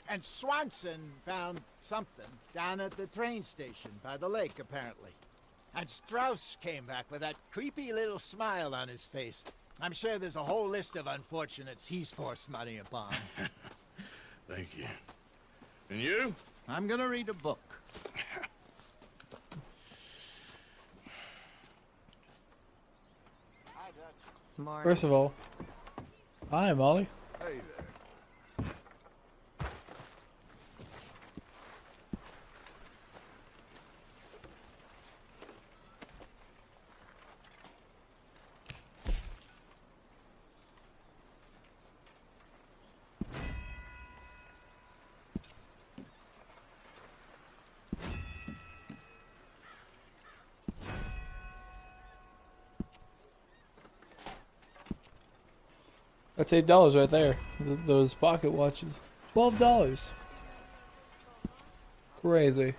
And Swanson found something down at the train station by the lake, apparently. And Strauss came back with that creepy little smile on his face. I'm sure there's a whole list of unfortunates he's forced money upon. Thank you. And you? I'm gonna read a book. First of all, hi Molly. Hey there. That's $8 right there. Those pocket watches. $12. Crazy.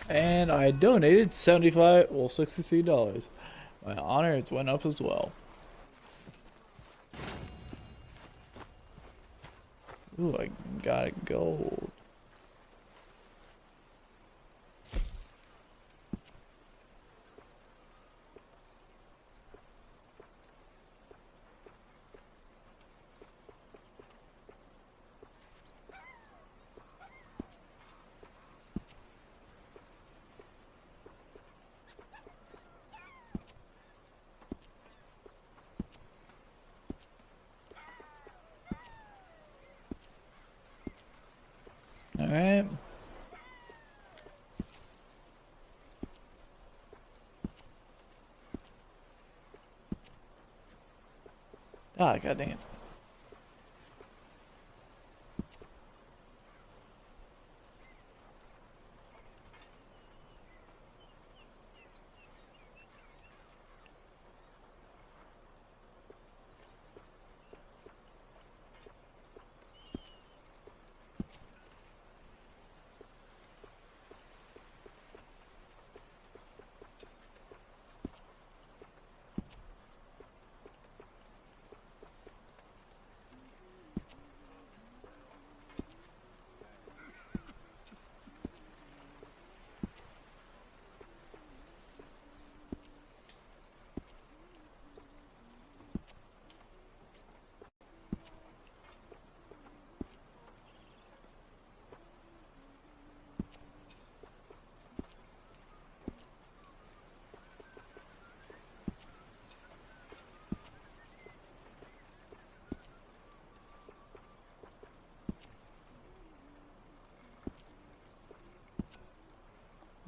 And I donated $63. My honors went up as well. Ooh, I got gold. Alright. Ah, god dang it.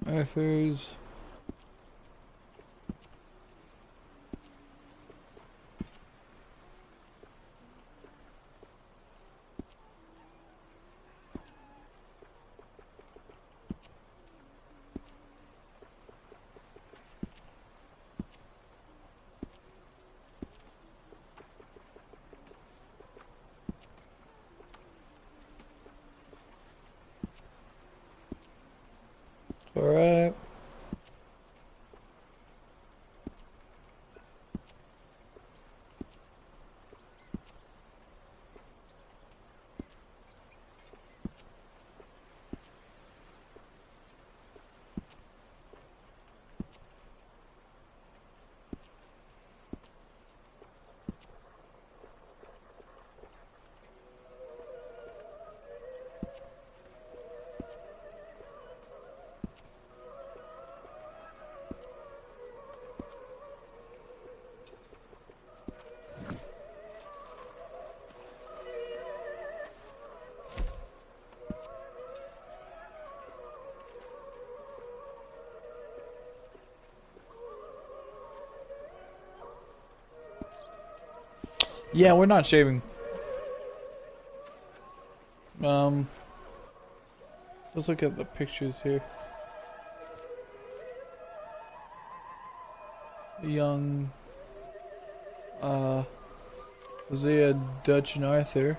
Arthur's. Alright. Yeah, we're not shaving. Let's look at the pictures here. Young, Hosea, Dutch, and Arthur.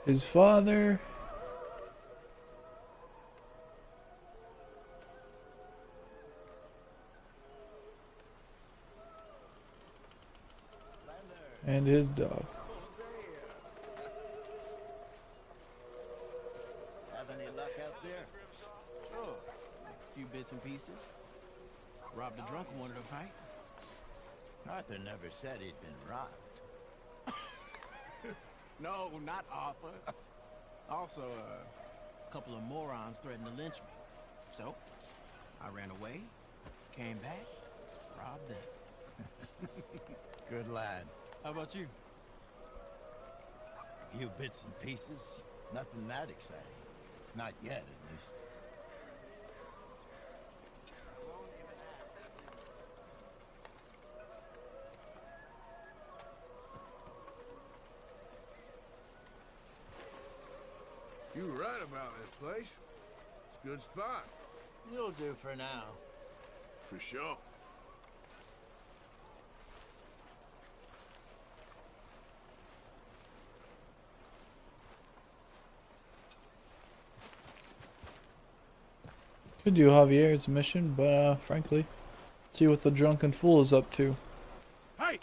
His father. And his dog. Have any luck out there? Sure. A few bits and pieces. Robbed a drunk who wanted to fight. Arthur never said he'd been robbed. No, not Arthur. Also, a couple of morons threatened to lynch me. So, I ran away, came back, robbed them. Good lad. How about you? A few bits and pieces. Nothing that exciting. Not yet, at least. You were right about this place. It's a good spot. You'll do for now. For sure. Could do Javier's mission, but frankly, see what the drunken fool is up to. Hey!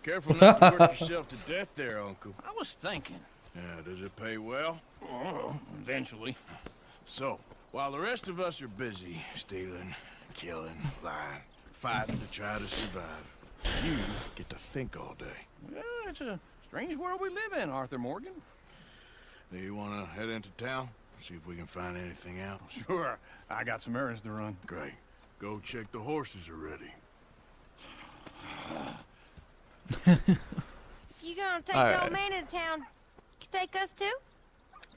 Careful not to work yourself to death there, Uncle. I was thinking. Yeah, does it pay well? Oh, eventually. So, while the rest of us are busy stealing, killing, lying, fighting to try to survive, you get to think all day. Well, it's a strange world we live in, Arthur Morgan. Do you want to head into town? See if we can find anything out? Sure. I got some errands to run. Great. Go check the horses are ready. You gonna take All the right. old man into town? You take us too?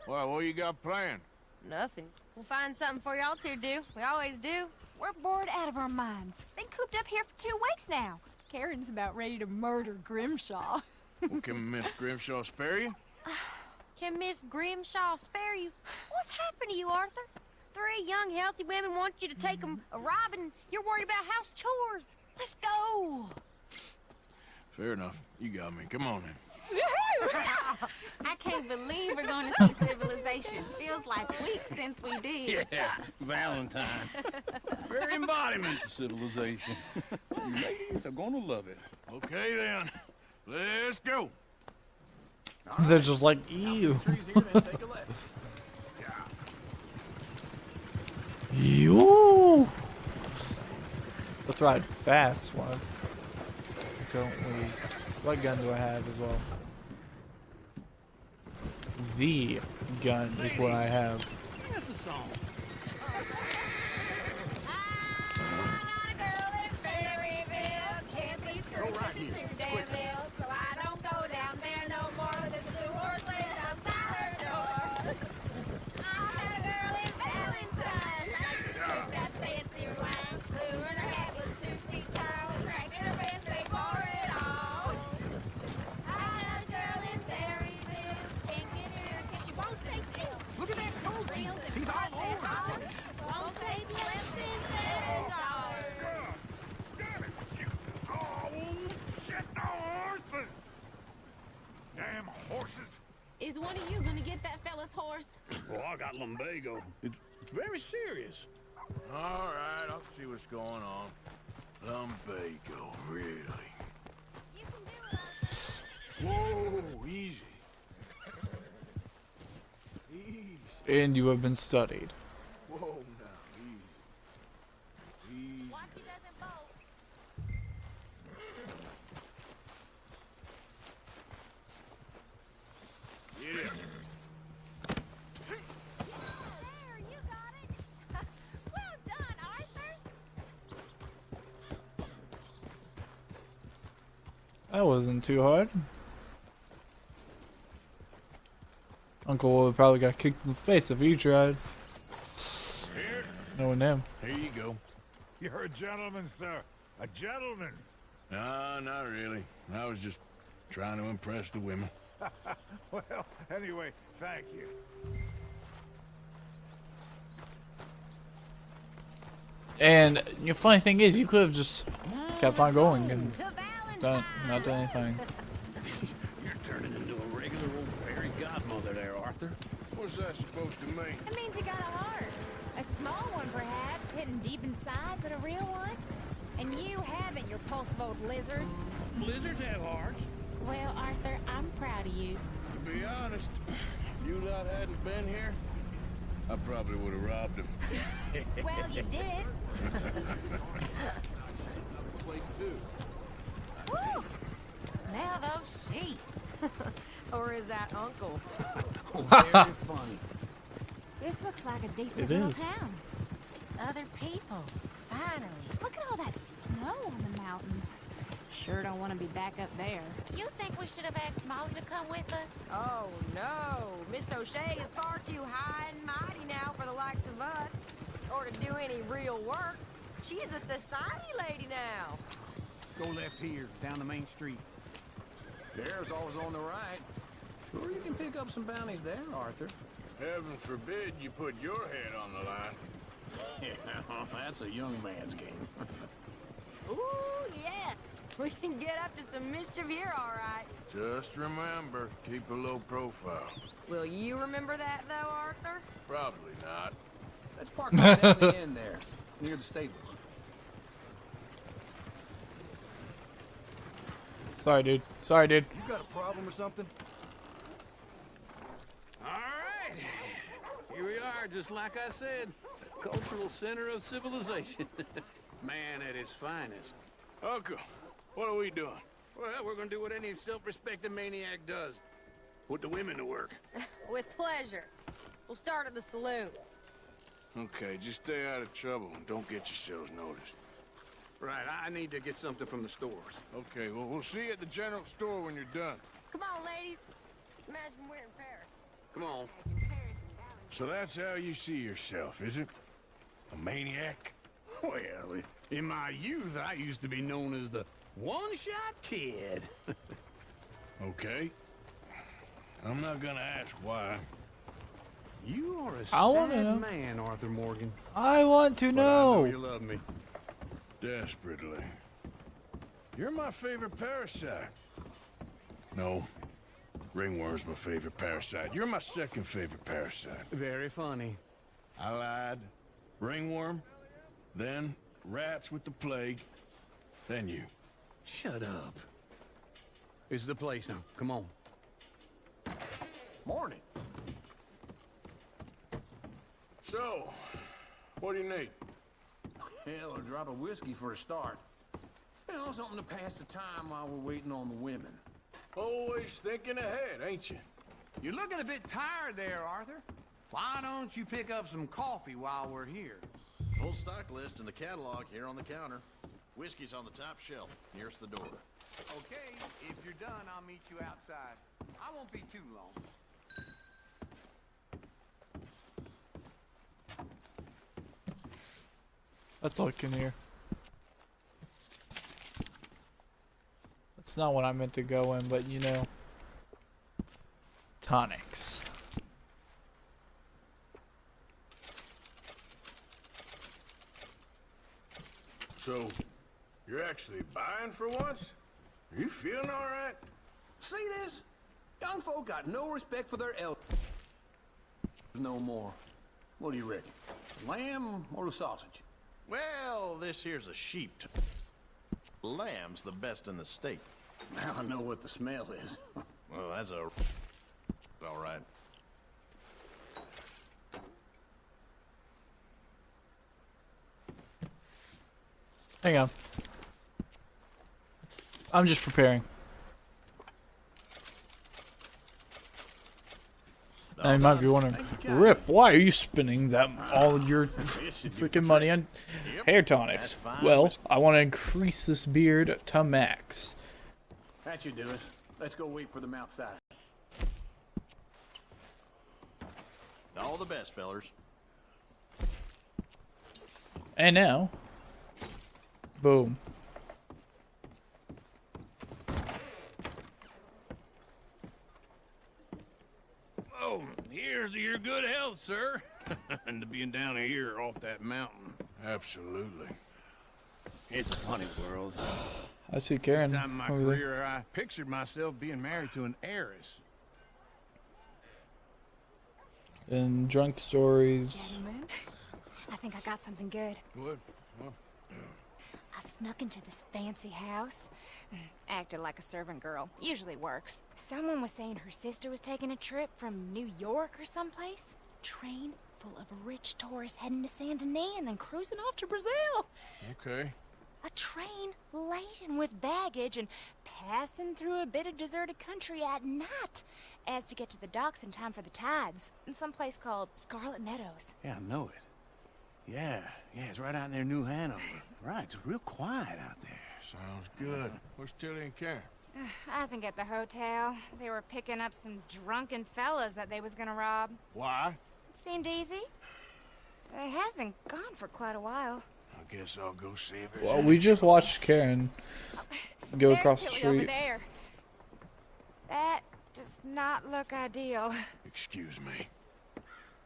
Well, what you got planned? Nothing. We'll find something for y'all to do. We always do. We're bored out of our minds. Been cooped up here for 2 weeks now. Karen's about ready to murder Grimshaw. Well, can Miss Grimshaw spare you? Can Miss Grimshaw spare you? What's happened to you, Arthur? 3 young, healthy women want you to take them a robbing. You're worried about house chores. Let's go. Fair enough. You got me. Come on in. I can't believe we're going to see civilization. Feels like weeks since we did. Yeah, Valentine. Very embodiment of civilization. You ladies are gonna love it. Okay, then. Let's go. They're just like, ew. You. Let's ride fast, one. Don't we? What gun do I have as well? The gun is what I have. That's a song. Is one of you gonna get that fella's horse? Well, I got lumbago. It's very serious. All right, I'll see what's going on. Lumbago, really? You can do it, Whoa, easy. Easy. And you have been studied. Whoa, now, easy. Easy. Watch he doesn't bolt. Get it. There, you got it. Well done, Arthur. That wasn't too hard. Uncle would probably got kicked in the face if he tried. Here. Knowing him. Here you go. You're a gentleman, sir. A gentleman. No, not really. I was just trying to impress the women. Well, anyway, thank you. And the funny thing is, you could have just kept on going and not done anything. You're turning into a regular old fairy godmother there, Arthur. What's that supposed to mean? It means you got a heart. A small one, perhaps, hidden deep inside, but a real one. And you haven't, you repulsive old lizard. Blizzards have hearts. Well, Arthur, I'm proud of you. To be honest, if you lot hadn't been here, I probably would have robbed him. Well, you did. Place too. Woo! Smell those sheep. Or is that Uncle? Very funny. This looks like a decent It little is. town. Other people. Finally. Look at all that snow on the mountains. Sure don't want to be back up there. You think we should have asked Molly to come with us? Oh, no. Miss O'Shea is far too high and mighty now for the likes of us. Or to do any real work. She's a society lady now. Go left here, down the main street. There's always on the right. Sure you can pick up some bounties there, Arthur. Heaven forbid you put your head on the line. Yeah, that's a young man's game. Ooh, yes. We can get up to some mischief here, all right. Just remember, keep a low profile. Will you remember that, though, Arthur? Probably not. Let's park right at the end there, near the stables. Sorry, dude. Sorry, dude. You got a problem or something? All right. Here we are, just like I said. Cultural center of civilization. Man at his finest. Uncle, what are we doing? Well, we're gonna do what any self-respecting maniac does. Put the women to work. With pleasure. We'll start at the saloon. Okay, just stay out of trouble and don't get yourselves noticed. Right, I need to get something from the stores. Okay, well, we'll see you at the general store when you're done. Come on, ladies. Imagine we're in Paris. Come on. So that's how you see yourself, is it? A maniac? Well, in my youth, I used to be known as the one-shot kid. Okay. I'm not gonna ask why. You are a I wanna sad know. man, Arthur Morgan. I want to But I know know. you love me. Desperately. You're my favorite parasite. No. Ringworm's my favorite parasite. You're my second favorite parasite. Very funny. I lied. Ringworm, then rats with the plague, then you. Shut up. This is the place now. Come on. Morning. So, what do you need? Hell, a drop of whiskey for a start. You know, something to pass the time while we're waiting on the women. Always thinking ahead, ain't you? You're looking a bit tired there, Arthur. Why don't you pick up some coffee while we're here? Full stock list in the catalog here on the counter. Whiskey's on the top shelf, nearest the door. Okay, if you're done, I'll meet you outside. I won't be too long. Let's look in here. That's not what I meant to go in, but you know. Tonics. So, you're actually buying for once? Are you feeling all right? See this? Young folk got no respect for their elders. No more. What do you reckon? Lamb or the sausage? Well, this here's a sheep. Lamb's the best in the state. Now I know what the smell is. Well, that's a... all right. Hang on. I'm just preparing. Now you might be wondering, Rip, why are you spending that all your freaking money on hair tonics? Well, I want to increase this beard to max. That you do it. Let's go wait for them outside. All the best, fellers. And now, boom. Oh, here's to your good health, sir. And to being down here off that mountain. Absolutely. It's a funny world. I see Karen This time in my over there. career, I pictured myself being married to an heiress. And drunk stories. Gentlemen, I think I got something good. What? What? I snuck into this fancy house. Acted like a servant girl. Usually works. Someone was saying her sister was taking a trip from New York or someplace. Train full of rich tourists heading to Saint Denis and then cruising off to Brazil. Okay. A train laden with baggage and passing through a bit of deserted country at night as to get to the docks in time for the tides in some place called Scarlet Meadows. Yeah, I know it. Yeah, it's right out near New Hanover. Right, it's real quiet out there. Sounds good. Where's Tilly and Karen? I think at the hotel. They were picking up some drunken fellas that they was gonna rob. Why? It seemed easy. They have been gone for quite a while. I guess I'll go see if there's Well, we just watched Karen go There's across the Tilly over street. there. That does not look ideal. Excuse me.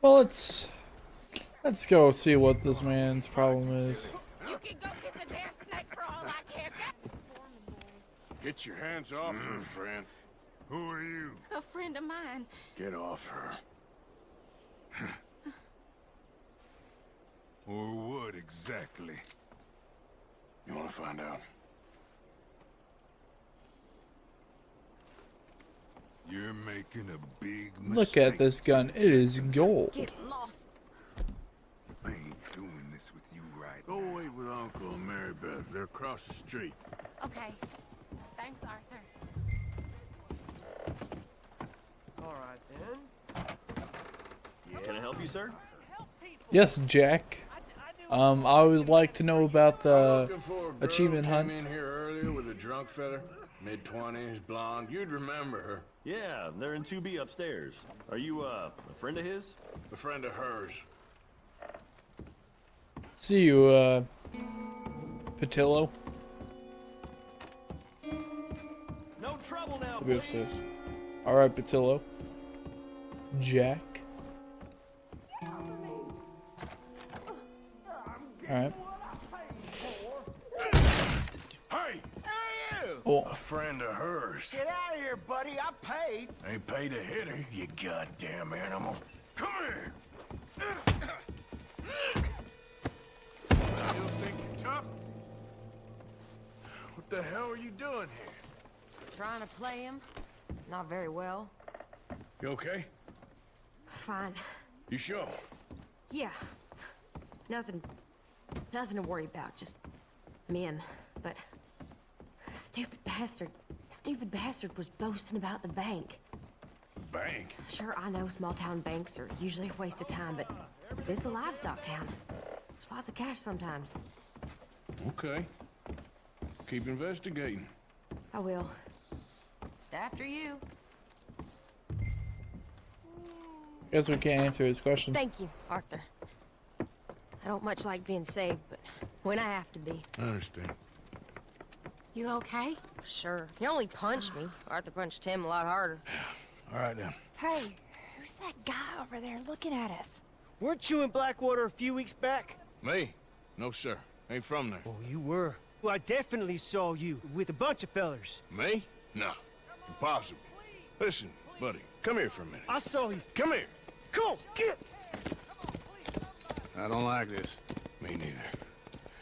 Well, let's go see what this man's problem is. You can go kiss a damn snake for all I care. Get your hands off her, friend. Who are you? A friend of mine. Get off her. Or what exactly? You want to find out? You're making a big mistake. Look at this gun. It is gold. Get lost. I ain't doing this with you right Go wait with Uncle and Mary Beth. They're across the street. Okay. Thanks, Arthur. All right, then. Can I help you, sir? Yes, Jack. I would like to know about the Looking for a girl achievement came hunt. in here earlier with a drunk fella, mid-20s, blonde. You'd remember her. Yeah, they're in 2B upstairs. Are you, a friend of his? A friend of hers. See you, Patillo. No trouble now, I'll be upstairs. All right, Patillo. Jack. All right. Hey! Oh. A friend of hers. Get out of here, buddy. I paid. Ain't paid to hit her, you goddamn animal. Come here! You think you're tough? What the hell are you doing here? Trying to play him. Not very well. You okay? Fine. You sure? Yeah. Nothing to worry about. Just men. But stupid bastard was boasting about the bank. Bank? Sure, I know small town banks are usually a waste of time, but it's a livestock town. There's lots of cash sometimes. Okay. Keep investigating. I will. After you. Guess we can't answer his question. Thank you, Arthur. I don't much like being saved, but when I have to be. I understand. You okay? Sure. He only punched me. Arthur punched him a lot harder. All right, then. Hey, who's that guy over there looking at us? Weren't you in Blackwater a few weeks back? Me? No, sir. Ain't from there. Oh, you were. Well, I definitely saw you with a bunch of fellers. Me? No. Impossible. Listen, buddy, come here for a minute. I saw you. Come here. Come on, get! I don't like this. Me neither.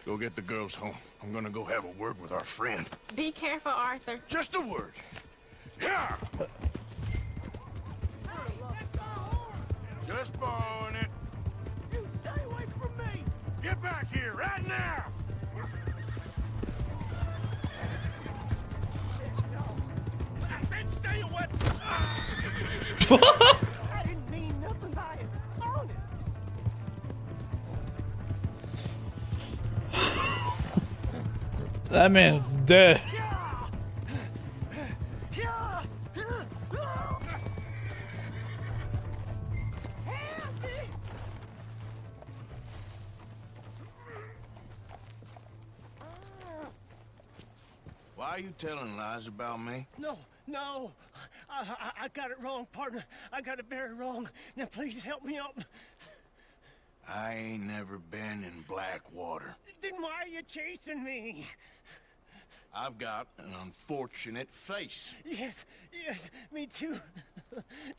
Go get the girls home. I'm gonna go have a word with our friend. Be careful, Arthur. Just a word. Yeah! Just borrowing it. You stay away from me! Get back here right now! I said stay away! I didn't mean nothing by it. Honest. That man's dead. Why are you telling lies about me? No. I got it wrong, partner. I got it very wrong. Now please help me out. I ain't never been in Blackwater. Then why are you chasing me? I've got an unfortunate face. Yes, me too.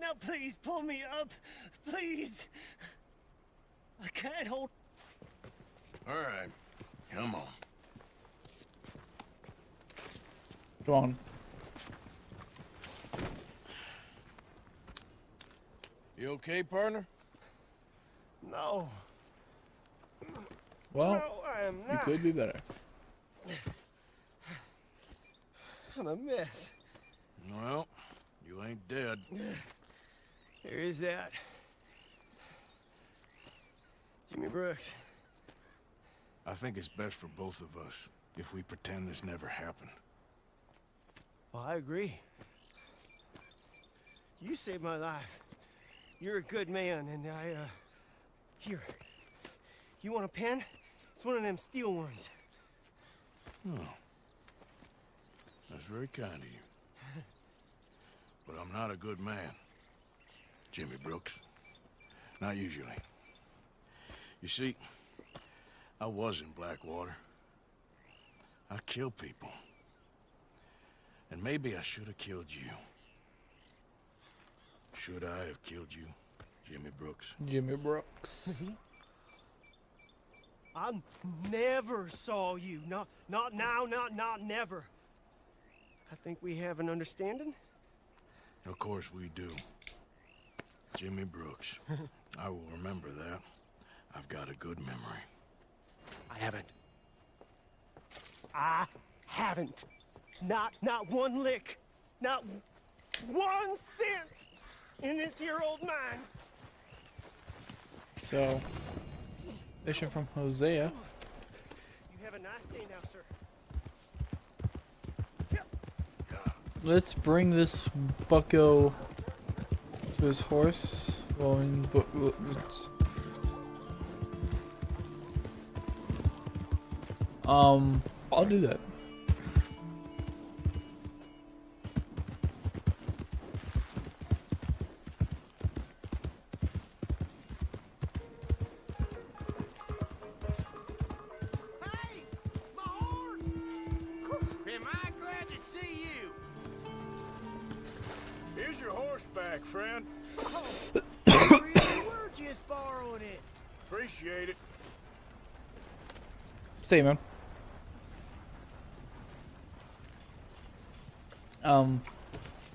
Now please pull me up. Please. I can't hold. All right, come on. Go on. You okay, partner? No. Well, No, I am you not. could be better. I'm a mess. Well, you ain't dead. There is that. Jimmy Brooks. I think it's best for both of us if we pretend this never happened. Well, I agree. You saved my life. You're a good man, and here. You want a pen? It's one of them steel ones. Oh. That's very kind of you. But I'm not a good man, Jimmy Brooks. Not usually. You see, I was in Blackwater. I killed people. And maybe I should have killed you. Should I have killed you, Jimmy Brooks? Jimmy Brooks. I never saw you. Not now, not never. I think we have an understanding. Of course we do. Jimmy Brooks. I will remember that. I've got a good memory. I haven't. Not one lick. Not 1 cent in this here old mine. So, mission from Hosea. You have a nice day now, sir. Let's bring this bucko to his horse. Well, I'll do that. Am I glad to see you? Here's your horse back, friend. We're just borrowing it. Appreciate it. Stay, man.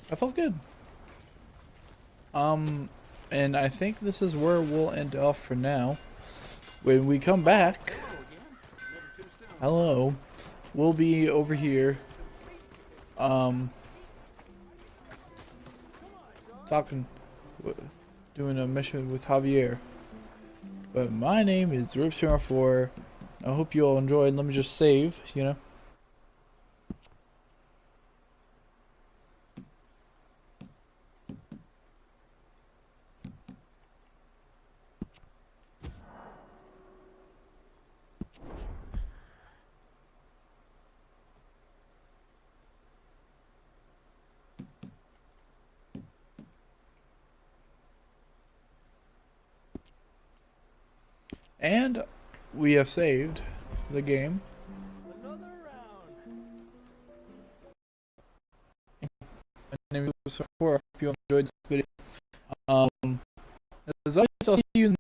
I felt good. And I think this is where we'll end off for now. When we come back, hello, we'll be over here, doing a mission with Javier. But my name is ep3-the. I hope you all enjoyed. Let me just save, you know. And we have saved the game. My name is ep3-the. I hope you enjoyed this video. As always, I'll see you in